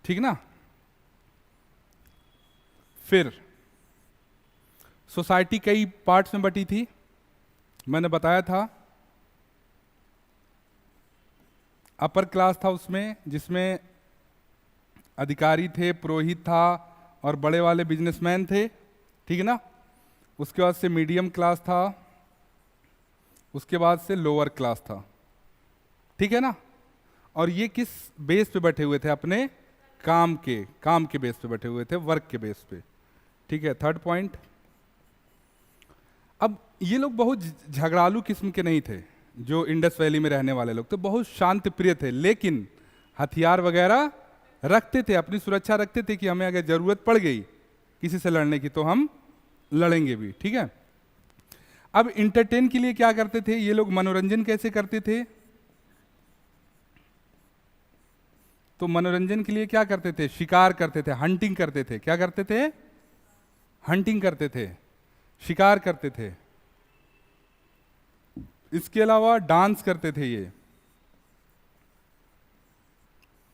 ठीक ना। फिर सोसाइटी कई पार्ट्स में बटी थी, मैंने बताया था। अपर क्लास था उसमें, जिसमें अधिकारी थे, पुरोहित था और बड़े वाले बिजनेसमैन थे, ठीक है ना। उसके बाद से मीडियम क्लास था, उसके बाद से लोअर क्लास था, ठीक है ना। और ये किस बेस पे बैठे हुए थे? अपने काम के बेस पे बैठे हुए थे, वर्क के बेस पे, ठीक है। थर्ड पॉइंट, अब ये लोग बहुत झगड़ालू किस्म के नहीं थे। जो इंडस वैली में रहने वाले लोग तो बहुत शांत प्रिय थे, लेकिन हथियार वगैरह रखते थे, अपनी सुरक्षा रखते थे कि हमें अगर जरूरत पड़ गई किसी से लड़ने की तो हम लड़ेंगे भी, ठीक है। अब इंटरटेन के लिए क्या करते थे ये लोग? मनोरंजन कैसे करते थे? तो मनोरंजन के लिए क्या करते थे? शिकार करते थे, हंटिंग करते थे। क्या करते थे? हंटिंग करते थे, शिकार करते थे। इसके अलावा डांस करते थे। ये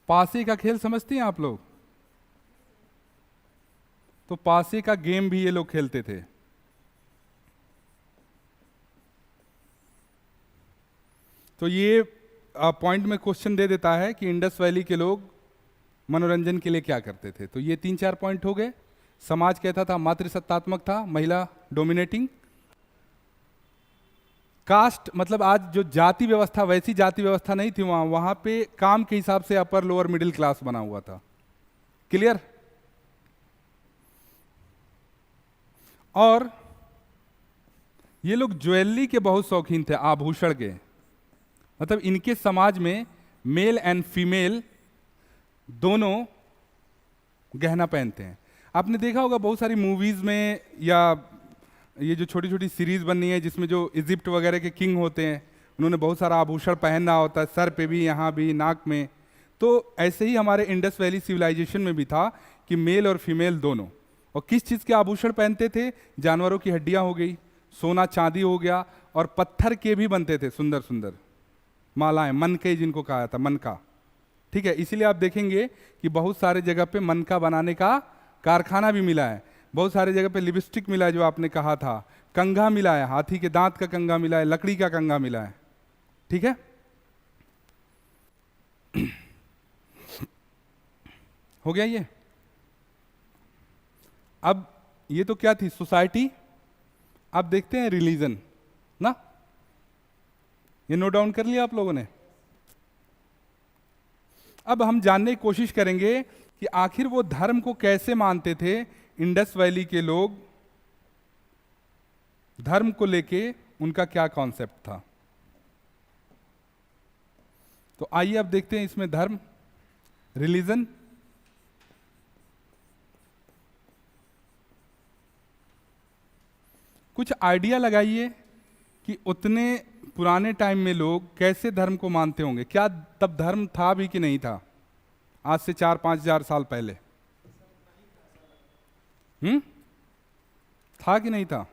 पासे का खेल समझते हैं आप लोग? तो पासे का गेम भी ये लोग खेलते थे। तो ये पॉइंट में क्वेश्चन दे देता है कि इंडस वैली के लोग मनोरंजन के लिए क्या करते थे। तो ये 3-4 पॉइंट हो गए। समाज कहता था मातृसत्तात्मक था, महिला डोमिनेटिंग। कास्ट मतलब आज जो जाति व्यवस्था, वैसी जाति व्यवस्था नहीं थी वहां। वहां पे काम के हिसाब से अपर लोअर मिडिल क्लास बना हुआ था। क्लियर? और ये लोग ज्वेलरी के बहुत शौकीन थे, आभूषण के। मतलब इनके समाज में मेल एंड फीमेल दोनों गहना पहनते हैं। आपने देखा होगा बहुत सारी मूवीज में, या ये जो छोटी छोटी सीरीज बनी है जिसमें जो इजिप्ट वगैरह के किंग होते हैं, उन्होंने बहुत सारा आभूषण पहनना होता है, सर पे भी, यहाँ भी, नाक में। तो ऐसे ही हमारे इंडस वैली सिविलाइजेशन में भी था कि मेल और फीमेल दोनों। और किस चीज़ के आभूषण पहनते थे? जानवरों की हड्डियाँ हो गई, सोना चांदी हो गया, और पत्थर के भी बनते थे सुंदर सुंदर मालाएं, मनके जिनको कहा जाता, मनका। ठीक है, इसीलिए आप देखेंगे कि बहुत सारे जगह पे मनका बनाने का कारखाना भी मिला है। बहुत सारे जगह पे लिपस्टिक मिला है, जो आपने कहा था, कंघा मिला है, हाथी के दांत का कंघा मिला है, लकड़ी का कंघा मिला है। ठीक है, हो गया ये। अब ये तो क्या थी, सोसाइटी। अब देखते हैं रिलीजन ना। ये नोट डाउन कर लिया आप लोगों ने? अब हम जानने की कोशिश करेंगे कि आखिर वो धर्म को कैसे मानते थे इंडस वैली के लोग, धर्म को लेके उनका क्या कॉन्सेप्ट था। तो आइए अब देखते हैं इसमें धर्म, रिलीजन। कुछ आइडिया लगाइए कि उतने पुराने टाइम में लोग कैसे धर्म को मानते होंगे। क्या तब धर्म था भी कि नहीं था, आज से 4-5 हजार साल पहले? था कि नहीं था?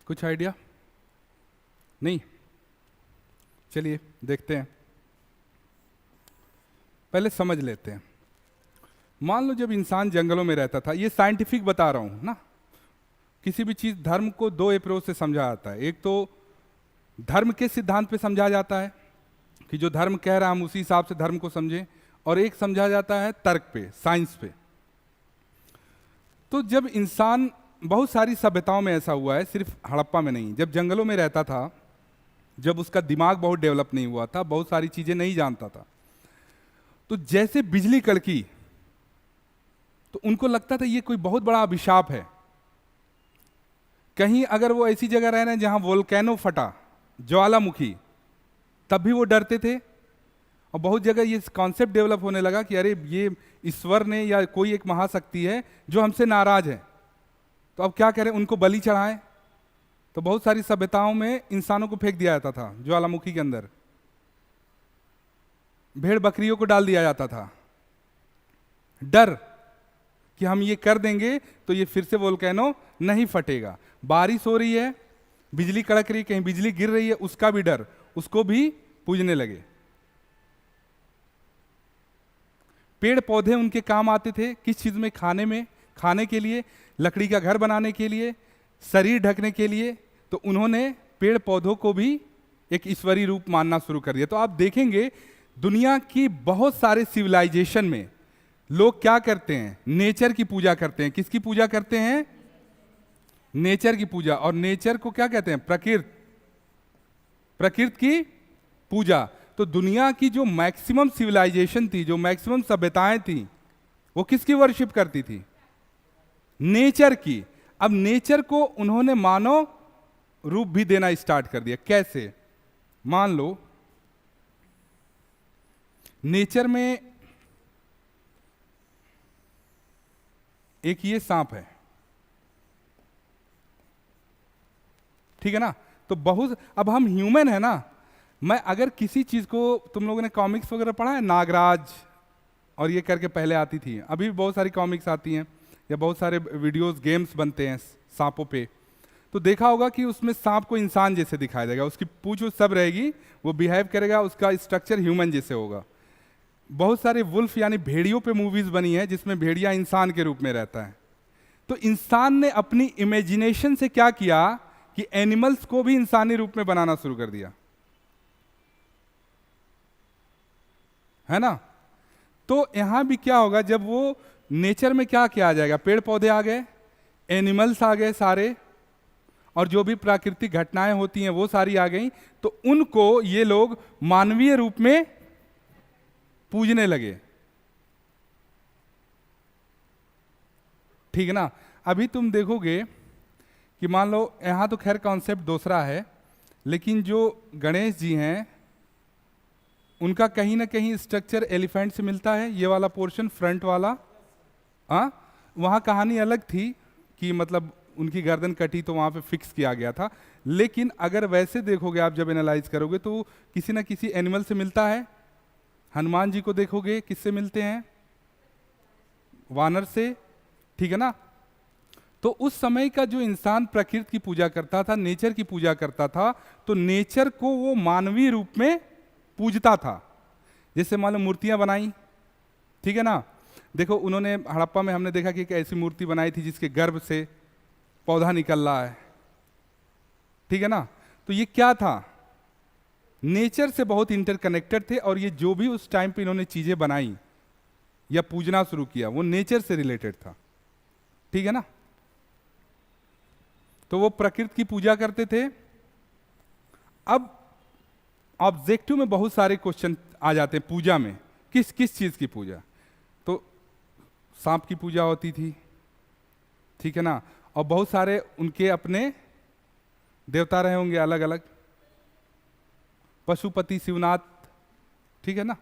कुछ आइडिया नहीं? चलिए देखते हैं, पहले समझ लेते हैं। मान लो जब इंसान जंगलों में रहता था, ये साइंटिफिक बता रहा हूं ना, किसी भी चीज धर्म को दो अप्रोच से समझा जाता है। एक तो धर्म के सिद्धांत पे समझा जाता है कि जो धर्म कह रहा है हम उसी हिसाब से धर्म को समझें, और एक समझा जाता है तर्क पे, साइंस पे। तो जब इंसान, बहुत सारी सभ्यताओं में ऐसा हुआ है, सिर्फ हड़प्पा में नहीं, जब जंगलों में रहता था, जब उसका दिमाग बहुत डेवलप नहीं हुआ था, बहुत सारी चीजें नहीं जानता था, तो जैसे बिजली कड़की तो उनको लगता था ये कोई बहुत बड़ा अभिशाप है। कहीं अगर वो ऐसी जगह रह रहे हैं जहां वोल्केनो फटा, ज्वालामुखी, तब भी वो डरते थे। और बहुत जगह ये कॉन्सेप्ट डेवलप होने लगा कि अरे ये ईश्वर ने या कोई एक महाशक्ति है जो हमसे नाराज है, तो अब क्या करें, उनको बलि चढ़ाएं। तो बहुत सारी सभ्यताओं में इंसानों को फेंक दिया जाता था ज्वालामुखी के अंदर, भेड़ बकरियों को डाल दिया जाता था, डर कि हम ये कर देंगे तो ये फिर से वोल्केनो नहीं फटेगा। बारिश हो रही है, बिजली कड़क रही है, कहीं बिजली गिर रही है, उसका भी डर, उसको भी पूजने लगे। पेड़ पौधे उनके काम आते थे, किस चीज में? खाने में, खाने के लिए, लकड़ी का घर बनाने के लिए, शरीर ढकने के लिए। तो उन्होंने पेड़ पौधों को भी एक ईश्वरीय रूप मानना शुरू कर दिया। तो आप देखेंगे दुनिया की बहुत सारे सिविलाइजेशन में लोग क्या करते हैं, नेचर की पूजा करते हैं। किसकी पूजा करते हैं? नेचर की पूजा। और नेचर को क्या कहते हैं? प्रकृति, प्रकृति की पूजा। तो दुनिया की जो मैक्सिमम सिविलाइजेशन थी, जो मैक्सिमम सभ्यताएं थी, वो किसकी वर्शिप करती थी? नेचर की। अब नेचर को उन्होंने मानव रूप भी देना स्टार्ट कर दिया। कैसे? मान लो नेचर में एक ये सांप है, ठीक है ना? तो बहुत, अब हम ह्यूमन है ना, मैं अगर किसी चीज को, तुम लोगों ने कॉमिक्स वगैरह पढ़ा है, नागराज और ये करके पहले आती थी, अभी भी बहुत सारी कॉमिक्स आती हैं, या बहुत सारे वीडियोस, गेम्स बनते हैं सांपों पे। तो देखा होगा कि उसमें सांप को इंसान जैसे दिखाया जाएगा, उसकी पूंछ सब रहेगी, वो बिहेव करेगा, उसका स्ट्रक्चर ह्यूमन जैसे होगा। बहुत सारे वुल्फ यानी भेड़ियों पे मूवीज बनी है जिसमें भेड़िया इंसान के रूप में रहता है। तो इंसान ने अपनी इमेजिनेशन से क्या किया कि एनिमल्स को भी इंसानी रूप में बनाना शुरू कर दिया, है ना? तो यहां भी क्या होगा, जब वो नेचर में क्या किया आ जाएगा, पेड़ पौधे आ गए, एनिमल्स आ गए सारे, और जो भी प्राकृतिक घटनाएं होती हैं वो सारी आ गई, तो उनको ये लोग मानवीय रूप में पूजने लगे। ठीक है ना। अभी तुम देखोगे कि मान लो यहाँ तो खैर कॉन्सेप्ट दूसरा है, लेकिन जो गणेश जी हैं उनका कहीं ना कहीं स्ट्रक्चर एलिफेंट से मिलता है, ये वाला पोर्शन फ्रंट वाला। हाँ, वहाँ कहानी अलग थी कि मतलब उनकी गर्दन कटी तो वहाँ पे फिक्स किया गया था, लेकिन अगर वैसे देखोगे आप जब एनालाइज करोगे तो किसी ना किसी एनिमल से मिलता है। हनुमान जी को देखोगे किससे मिलते हैं? वानर से, ठीक है ना। तो उस समय का जो इंसान प्रकृति की पूजा करता था, नेचर की पूजा करता था, तो नेचर को वो मानवीय रूप में पूजता था। जैसे मान लो मूर्तियां बनाई, ठीक है ना। देखो उन्होंने हड़प्पा में हमने देखा कि एक ऐसी मूर्ति बनाई थी जिसके गर्भ से पौधा निकल रहा है, ठीक है ना। तो ये क्या था? नेचर से बहुत इंटरकनेक्टेड थे, और ये जो भी उस टाइम पे इन्होंने चीजें बनाई या पूजना शुरू किया वो नेचर से रिलेटेड था, ठीक है ना। तो वो प्रकृति की पूजा करते थे। अब ऑब्जेक्टिव में बहुत सारे क्वेश्चन आ जाते हैं पूजा में, किस किस चीज की पूजा। तो सांप की पूजा होती थी, ठीक है ना, और बहुत सारे उनके अपने देवता रहे होंगे अलग अलग, पशुपति, शिवनाथ, ठीक है ना।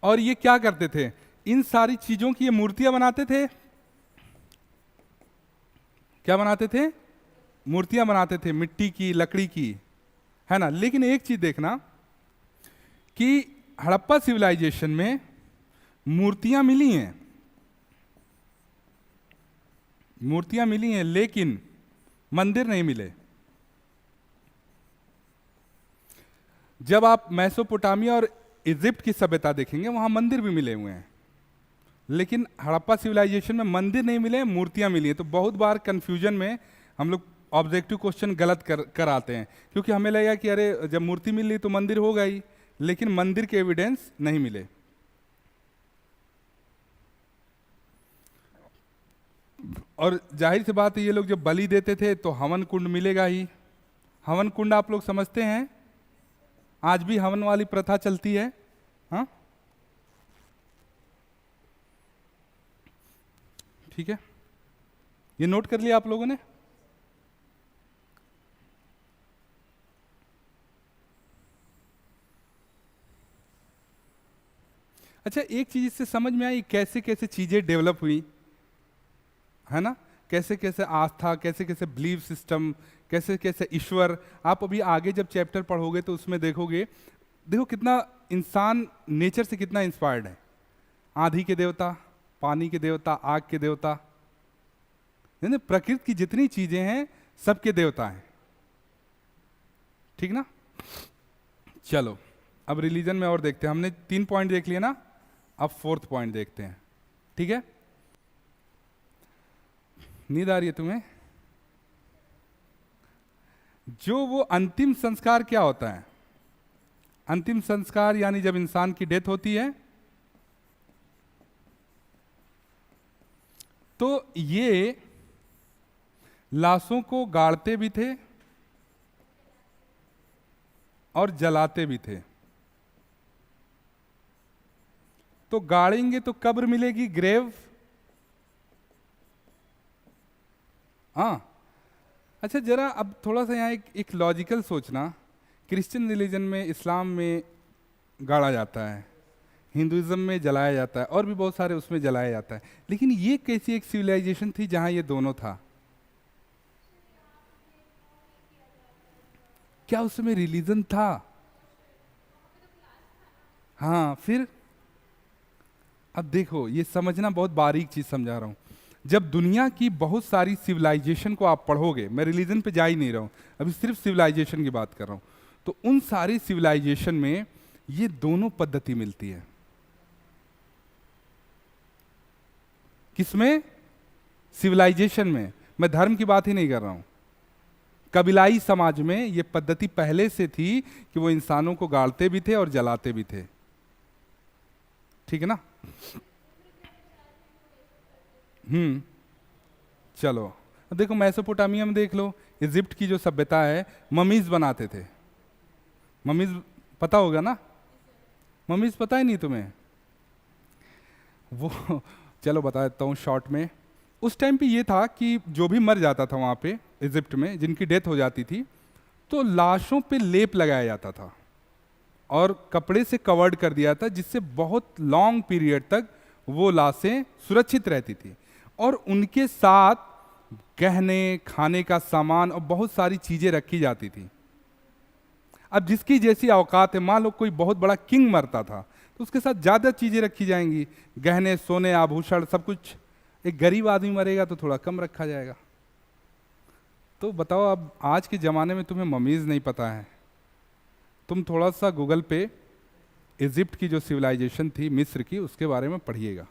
और ये क्या करते थे? इन सारी चीजों की ये मूर्तियां बनाते थे। क्या बनाते थे? मूर्तियां बनाते थे, मिट्टी की, लकड़ी की, है ना। लेकिन एक चीज देखना कि हड़प्पा सिविलाइजेशन में मूर्तियां मिली हैं, मूर्तियां मिली हैं, लेकिन मंदिर नहीं मिले। जब आप मैसोपोटामिया और इजिप्ट की सभ्यता देखेंगे वहां मंदिर भी मिले हुए हैं, लेकिन हड़प्पा सिविलाइजेशन में मंदिर नहीं मिले, मूर्तियां मिली हैं। तो बहुत बार कंफ्यूजन में हम लोग ऑब्जेक्टिव क्वेश्चन गलत कर आते हैं, क्योंकि हमें लगा कि अरे जब मूर्ति मिल रही तो मंदिर होगा ही, लेकिन मंदिर के एविडेंस नहीं मिले। और जाहिर सी बात है ये लोग जब बलि देते थे तो हवन कुंड मिलेगा ही। हवन कुंड आप लोग समझते हैं, आज भी हवन वाली प्रथा चलती है। हाँ, ठीक है, ये नोट कर लिया आप लोगों ने। अच्छा, एक चीज इससे समझ में आई, कैसे कैसे चीजें डेवलप हुई, है ना। कैसे कैसे आस्था, कैसे कैसे बिलीफ सिस्टम, कैसे कैसे ईश्वर। आप अभी आगे जब चैप्टर पढ़ोगे तो उसमें देखोगे, देखो कितना इंसान नेचर से कितना इंस्पायर्ड है। आंधी के देवता, पानी के देवता, आग के देवता, यानी प्रकृति की जितनी चीजें हैं सबके देवता हैं, ठीक ना। चलो अब रिलीजन में और देखते हैं। हमने 3 पॉइंट देख लिए ना, अब 4th पॉइंट देखते हैं, ठीक है। नींद आ रही है तुम्हें? जो वो अंतिम संस्कार क्या होता है? अंतिम संस्कार यानी जब इंसान की डेथ होती है तो ये लाशों को गाड़ते भी थे और जलाते भी थे। तो गाड़ेंगे तो कब्र मिलेगी, ग्रेव। हाँ, अच्छा जरा अब थोड़ा सा यहाँ एक लॉजिकल सोचना। क्रिश्चियन रिलीजन में, इस्लाम में गाड़ा जाता है, हिंदुइज्म में जलाया जाता है, और भी बहुत सारे उसमें जलाया जाता है, लेकिन ये कैसी एक सिविलाइजेशन थी जहां ये दोनों था? क्या उसमें रिलीजन था? हाँ, फिर अब देखो, ये समझना, बहुत बारीक चीज समझा रहा हूं। जब दुनिया की बहुत सारी सिविलाइजेशन को आप पढ़ोगे, मैं रिलीजन पे जा ही नहीं रहा हूं, अभी सिर्फ सिविलाइजेशन की बात कर रहा हूं, तो उन सारी सिविलाइजेशन में ये दोनों पद्धति मिलती है। किसमें? सिविलाइजेशन में। मैं धर्म की बात ही नहीं कर रहा हूं। कबीलाई समाज में ये पद्धति पहले से थी कि वो इंसानों को गाड़ते भी थे और जलाते भी थे, ठीक है ना। चलो देखो, मैसोपोटामिया में देख लो, इजिप्ट की जो सभ्यता है, ममीज बनाते थे, मम्मीज पता होगा ना? मम्मीज पता ही नहीं तुम्हें? वो चलो बता देता हूँ शॉर्ट में। उस टाइम पे ये था कि जो भी मर जाता था वहाँ पे इजिप्ट में, जिनकी डेथ हो जाती थी, तो लाशों पे लेप लगाया जाता था और कपड़े से कवर्ड कर दिया था, जिससे बहुत लॉन्ग पीरियड तक वो लाशें सुरक्षित रहती थी। और उनके साथ गहने, खाने का सामान और बहुत सारी चीज़ें रखी जाती थी। अब जिसकी जैसी औकात है, मान लो कोई बहुत बड़ा किंग मरता था तो उसके साथ ज़्यादा चीज़ें रखी जाएंगी, गहने, सोने, आभूषण, सब कुछ। एक गरीब आदमी मरेगा तो थोड़ा कम रखा जाएगा। तो बताओ, अब आज के ज़माने में तुम्हें ममीज़ नहीं पता है, तुम थोड़ा सा गूगल पे इजिप्ट की जो सिविलाइजेशन थी मिस्र की, उसके बारे में पढ़िएगा।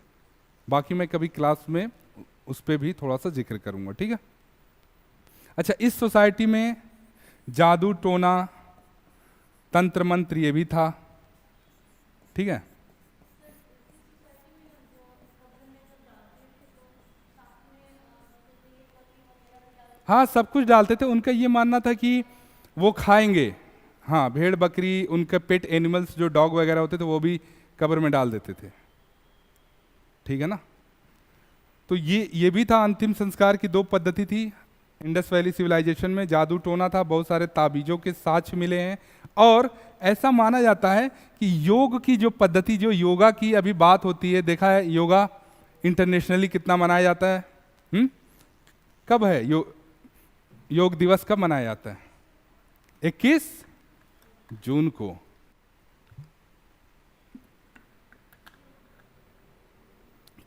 बाकी मैं कभी क्लास में उस पर भी थोड़ा सा जिक्र करूँगा, ठीक है? अच्छा, इस सोसाइटी में जादू टोना, तंत्र मंत्र ये भी था, ठीक है? हाँ, सब कुछ डालते थे। उनका ये मानना था कि वो खाएंगे। हाँ, भेड़ बकरी, उनके पेट एनिमल्स जो डॉग वगैरह होते थे वो भी कब्र में डाल देते थे, ठीक है ना? तो ये भी था। अंतिम संस्कार की दो पद्धति थी इंडस वैली सिविलाइजेशन में। जादू टोना था, बहुत सारे ताबीजों के साक्ष्य मिले हैं। और ऐसा माना जाता है कि योग की जो पद्धति, जो योगा की अभी बात होती है, देखा है योगा इंटरनेशनली कितना मनाया जाता है? कब है योग दिवस कब मनाया जाता है? 21 जून को।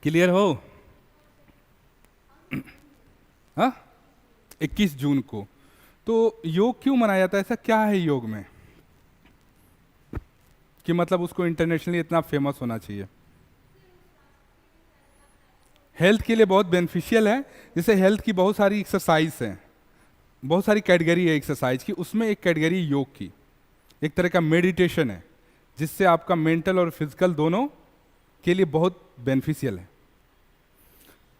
क्लियर हो? हाँ, 21 जून को। तो योग क्यों मनाया जाता है? ऐसा क्या है योग में कि मतलब उसको इंटरनेशनली इतना फेमस होना चाहिए? हेल्थ के लिए बहुत बेनिफिशियल है। जैसे हेल्थ की बहुत सारी एक्सरसाइज हैं, बहुत सारी कैटेगरी है एक्सरसाइज की, उसमें एक कैटेगरी योग की, एक तरह का मेडिटेशन है, जिससे आपका मेंटल और फिजिकल दोनों के लिए बहुत बेनिफिशियल है।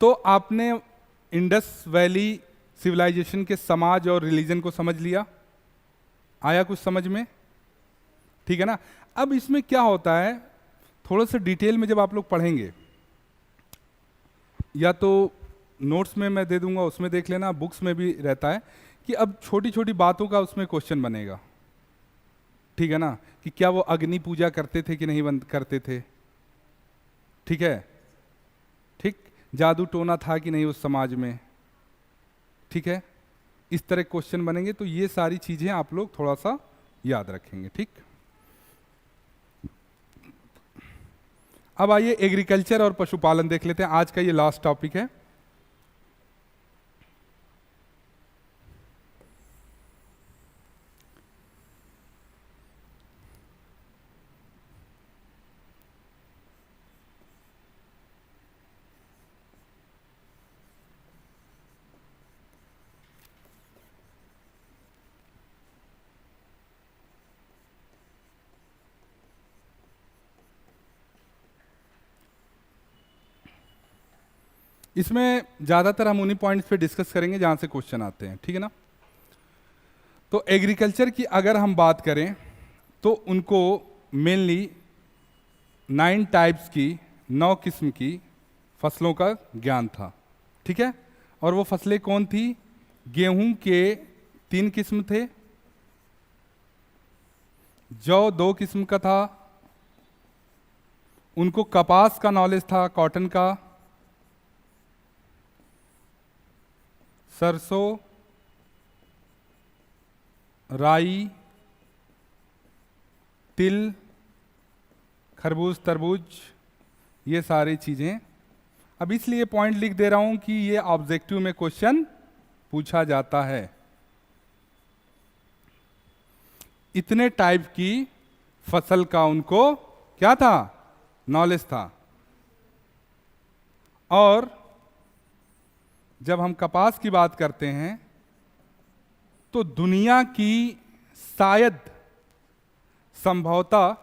तो आपने इंडस वैली सिविलाइजेशन के समाज और रिलीजन को समझ लिया? आया कुछ समझ में? ठीक है ना? अब इसमें क्या होता है, थोड़ा सा डिटेल में जब आप लोग पढ़ेंगे, या तो नोट्स में मैं दे दूंगा, उसमें देख लेना, बुक्स में भी रहता है कि अब छोटी छोटी बातों का उसमें क्वेश्चन बनेगा, ठीक है ना? कि क्या वो अग्नि पूजा करते थे कि नहीं बंद करते थे, ठीक है? ठीक, जादू टोना था कि नहीं उस समाज में, ठीक है? इस तरह क्वेश्चन बनेंगे। तो ये सारी चीजें आप लोग थोड़ा सा याद रखेंगे, ठीक? अब आइए एग्रीकल्चर और पशुपालन देख लेते हैं। आज का ये लास्ट टॉपिक है। इसमें ज़्यादातर हम उन्हीं पॉइंट्स पे डिस्कस करेंगे जहाँ से क्वेश्चन आते हैं, ठीक है ना? तो एग्रीकल्चर की अगर हम बात करें तो उनको मेनली 9 टाइप्स की, 9 किस्म की फसलों का ज्ञान था, ठीक है? और वो फसलें कौन थी? गेहूं के 3 किस्म थे, जौ 2 किस्म का था, उनको कपास का नॉलेज था, कॉटन का, सरसों, राई, तिल, खरबूज, तरबूज, ये सारी चीज़ें। अब इसलिए पॉइंट लिख दे रहा हूं कि ये ऑब्जेक्टिव में क्वेश्चन पूछा जाता है। इतने टाइप की फसल का उनको क्या था? नॉलेज था। और जब हम कपास की बात करते हैं तो दुनिया की शायद संभवतः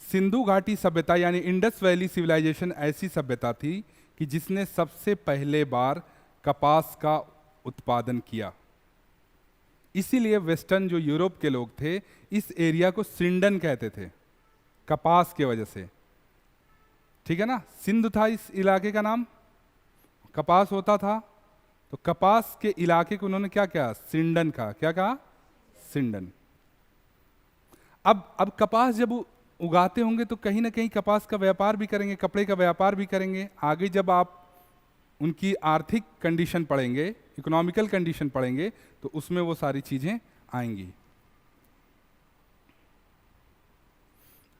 सिंधु घाटी सभ्यता यानी इंडस वैली सिविलाइजेशन ऐसी सभ्यता थी कि जिसने सबसे पहले बार कपास का उत्पादन किया। इसीलिए वेस्टर्न जो यूरोप के लोग थे, इस एरिया को सिंडन कहते थे, कपास के वजह से। ठीक है ना, सिंध था इस इलाके का नाम, कपास होता था, तो कपास के इलाके को उन्होंने क्या कहा, सिंडन कहा। क्या कहा, सिंडन। अब कपास जब उगाते होंगे तो कहीं ना कहीं कपास का व्यापार भी करेंगे, कपड़े का व्यापार भी करेंगे। आगे जब आप उनकी आर्थिक कंडीशन पढ़ेंगे, इकोनॉमिकल कंडीशन पढ़ेंगे, तो उसमें वो सारी चीजें आएंगी।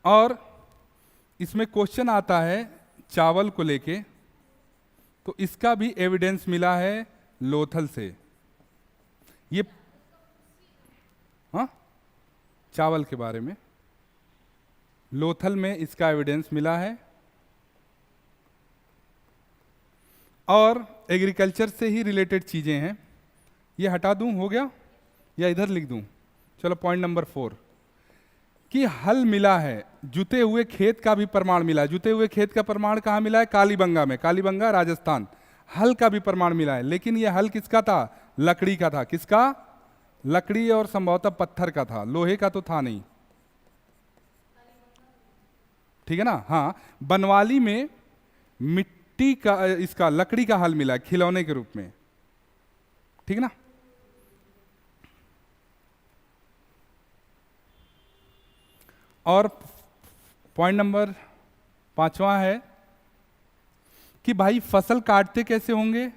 और इसमें क्वेश्चन आता है चावल को लेके, तो इसका भी एविडेंस मिला है लोथल से। ये हाँ, चावल के बारे में लोथल में इसका एविडेंस मिला है। और एग्रीकल्चर से ही रिलेटेड चीजें हैं। ये हटा दूं, हो गया, या इधर लिख दूं? चलो पॉइंट नंबर 4 कि हल मिला है, जुते हुए खेत का भी प्रमाण मिला है। जुते हुए खेत का प्रमाण कहाँ मिला है, कालीबंगा में, कालीबंगा राजस्थान। हल का भी प्रमाण मिला है, लेकिन ये हल किसका था, लकड़ी का था। किसका, लकड़ी और संभवतः पत्थर का था, लोहे का तो था नहीं। ठीक है ना। हाँ, बनवाली में मिट्टी का, इसका लकड़ी का हल मिला है खिलौने के रूप में। ठीक है ना। और पॉइंट नंबर 5वां है कि भाई फसल काटते कैसे होंगे,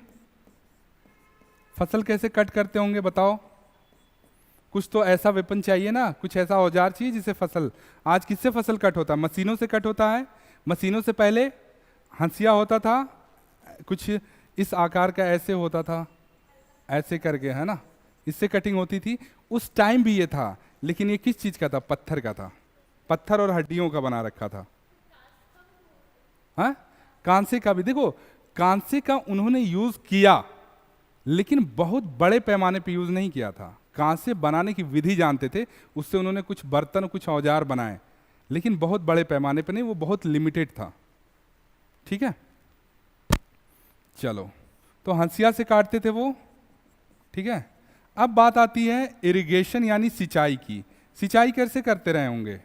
फसल कैसे कट करते होंगे बताओ। कुछ तो ऐसा वेपन चाहिए ना, कुछ ऐसा औजार चाहिए जिससे फसल, आज किससे फसल कट होता है, मशीनों से कट होता है। मशीनों से पहले हंसिया होता था, कुछ इस आकार का ऐसे होता था, ऐसे करके, है ना, इससे कटिंग होती थी। उस टाइम भी ये था, लेकिन ये किस चीज का था, पत्थर का था, पत्थर और हड्डियों का बना रखा था। हाँ, कांसे का भी, देखो कांसे का उन्होंने यूज किया, लेकिन बहुत बड़े पैमाने पे यूज नहीं किया था। कांसे बनाने की विधि जानते थे, उससे उन्होंने कुछ बर्तन, कुछ औजार बनाए, लेकिन बहुत बड़े पैमाने पे नहीं, वो बहुत लिमिटेड था। ठीक है, चलो, तो हंसिया से काटते थे वो। ठीक है, अब बात आती है इरिगेशन यानी सिंचाई की। सिंचाई कैसे करते रहे होंगे,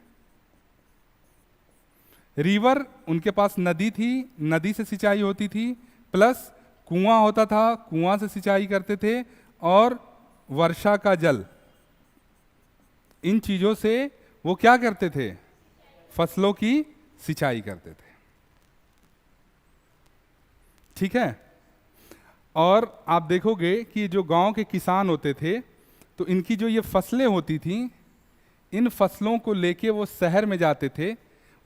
रिवर, उनके पास नदी थी, नदी से सिंचाई होती थी, प्लस कुआं होता था, कुआं से सिंचाई करते थे, और वर्षा का जल। इन चीजों से वो क्या करते थे, फसलों की सिंचाई करते थे। ठीक है। और आप देखोगे कि जो गांव के किसान होते थे, तो इनकी जो ये फसलें होती थी, इन फसलों को लेके वो शहर में जाते थे।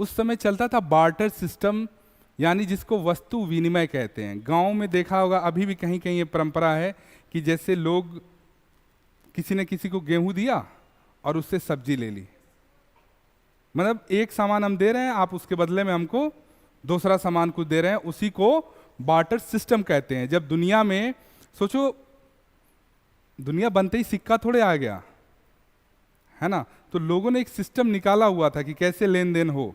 उस समय चलता था बार्टर सिस्टम, यानी जिसको वस्तु विनिमय कहते हैं। गांव में देखा होगा, अभी भी कहीं कहीं ये परंपरा है कि जैसे लोग, किसी ने किसी को गेहूं दिया और उससे सब्जी ले ली, मतलब एक सामान हम दे रहे हैं, आप उसके बदले में हमको दूसरा सामान कुछ दे रहे हैं, उसी को बार्टर सिस्टम कहते हैं। जब दुनिया में, सोचो, दुनिया बनते ही सिक्का थोड़े आ गया, है ना, तो लोगों ने एक सिस्टम निकाला हुआ था कि कैसे लेन देन हो,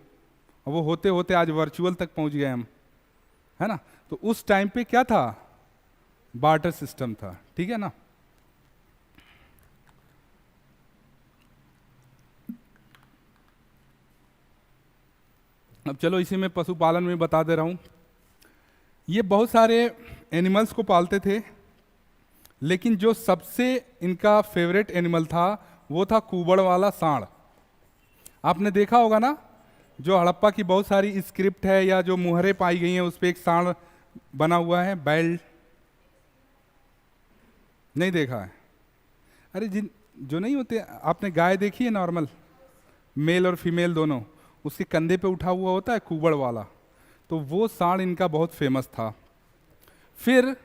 और वो होते होते आज वर्चुअल तक पहुंच गए हम, है ना। तो उस टाइम पे क्या था, बार्टर सिस्टम था। ठीक है ना। अब चलो इसी में पशुपालन में बता दे रहा हूं। ये बहुत सारे एनिमल्स को पालते थे, लेकिन जो सबसे इनका फेवरेट एनिमल था वो था कुबड़ वाला सांड। आपने देखा होगा ना, जो हड़प्पा की बहुत सारी स्क्रिप्ट है या जो मुहरें पाई गई हैं, उस पर एक सांड बना हुआ है, बैल। नहीं देखा है? अरे जिन जो नहीं होते, आपने गाय देखी है नॉर्मल, मेल और फीमेल दोनों, उसके कंधे पे उठा हुआ होता है कुबड़ वाला, तो वो सांड इनका बहुत फेमस था। फिर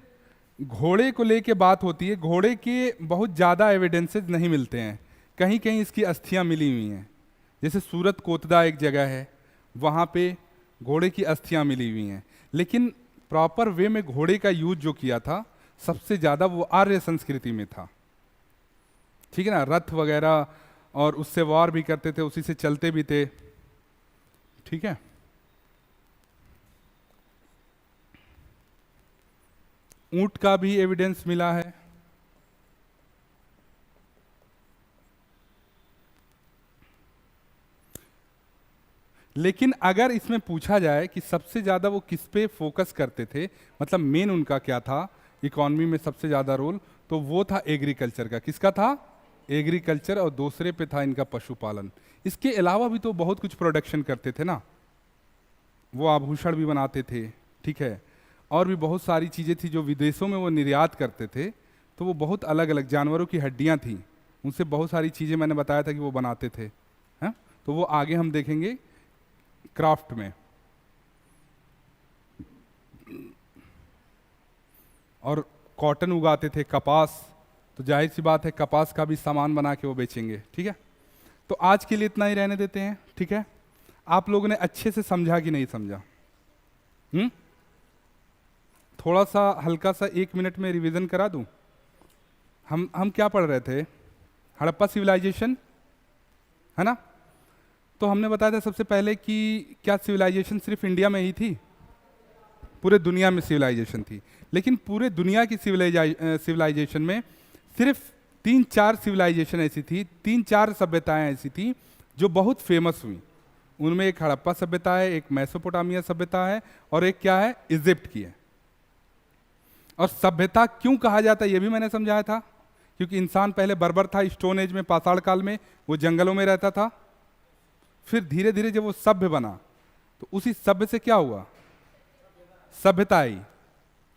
घोड़े को लेके बात होती है। घोड़े के बहुत ज़्यादा एविडेंसेस नहीं मिलते हैं, कहीं कहीं इसकी अस्थियां मिली हुई हैं। जैसे सूरत कोतदा एक जगह है, वहाँ पे घोड़े की अस्थियां मिली हुई हैं, लेकिन प्रॉपर वे में घोड़े का यूज जो किया था सबसे ज़्यादा वो आर्य संस्कृति में था। ठीक है ना, रथ वगैरह, और उससे वार भी करते थे, उसी से चलते भी थे। ठीक है। ऊंट का भी एविडेंस मिला है। लेकिन अगर इसमें पूछा जाए कि सबसे ज़्यादा वो किस पे फोकस करते थे, मतलब मेन उनका क्या था इकॉनमी में सबसे ज़्यादा रोल, तो वो था एग्रीकल्चर का। किसका था? एग्रीकल्चर। और दूसरे पे था इनका पशुपालन। इसके अलावा भी तो बहुत कुछ प्रोडक्शन करते थे ना, वो आभूषण भी बनाते थे, ठीक है, और भी बहुत सारी चीज़ें थी जो विदेशों में वो निर्यात करते थे। तो वो बहुत अलग अलग जानवरों की हड्डियाँ थी, उनसे बहुत सारी चीज़ें मैंने बताया था कि वो बनाते थे, हैं। तो वो आगे हम देखेंगे क्राफ्ट में। और कॉटन उगाते थे, कपास, तो जाहिर सी बात है कपास का भी सामान बना के वो बेचेंगे, ठीक है। तो आज के लिए इतना ही रहने देते हैं, ठीक है। आप लोगों ने अच्छे से समझा कि नहीं समझा? थोड़ा सा हल्का सा 1 मिनट में रिवीजन करा दूं। हम क्या पढ़ रहे थे? हड़प्पा सिविलाइजेशन, है ना। तो हमने बताया था सबसे पहले कि क्या सिविलाइजेशन सिर्फ इंडिया में ही थी? पूरे दुनिया में सिविलाइजेशन थी। लेकिन पूरे दुनिया की सिविलाइजेशन में सिर्फ 3-4 सिविलाइजेशन ऐसी थी, 3-4 सभ्यताएं ऐसी थी जो बहुत फेमस हुई। उनमें एक हड़प्पा सभ्यता है, एक मेसोपोटामिया सभ्यता है, और एक क्या है? इजिप्ट की है। और सभ्यता क्यों कहा जाता है ये भी मैंने समझाया था, क्योंकि इंसान पहले बर्बर था, स्टोन एज में, पाषाण काल में वो जंगलों में रहता था। फिर धीरे धीरे जब वो सभ्य बना तो उसी सभ्य से क्या हुआ? सभ्यता आई।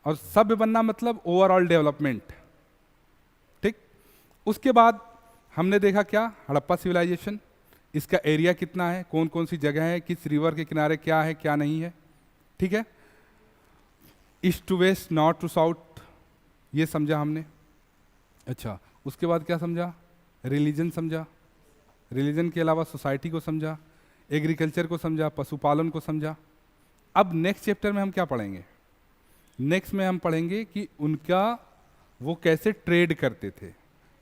और सभ्य बनना मतलब ओवरऑल डेवलपमेंट, ठीक। उसके बाद हमने देखा क्या? हड़प्पा सिविलाइजेशन, इसका एरिया कितना है, कौन कौन सी जगह है, किस रिवर के किनारे क्या है क्या नहीं है, ठीक है। East to west, north to south, ये समझा हमने। अच्छा, उसके बाद क्या समझा? रिलीजन समझा। रिलीजन के अलावा सोसाइटी को समझा, एग्रीकल्चर को समझा, पशुपालन को समझा। अब नेक्स्ट चैप्टर में हम क्या पढ़ेंगे? नेक्स्ट में हम पढ़ेंगे कि उनका वो कैसे ट्रेड करते थे,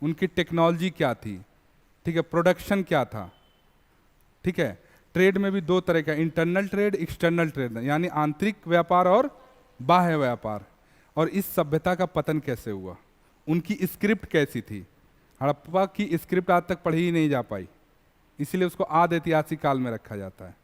उनकी टेक्नोलॉजी क्या थी, ठीक है, प्रोडक्शन क्या था, ठीक है। ट्रेड में भी 2 तरह का, इंटरनल ट्रेड, एक्सटर्नल ट्रेड, यानी आंतरिक व्यापार और बाह्य व्यापार। और इस सभ्यता का पतन कैसे हुआ, उनकी स्क्रिप्ट कैसी थी। हड़प्पा की स्क्रिप्ट आज तक पढ़ी ही नहीं जा पाई, इसलिए उसको आद ऐतिहासिक काल में रखा जाता है।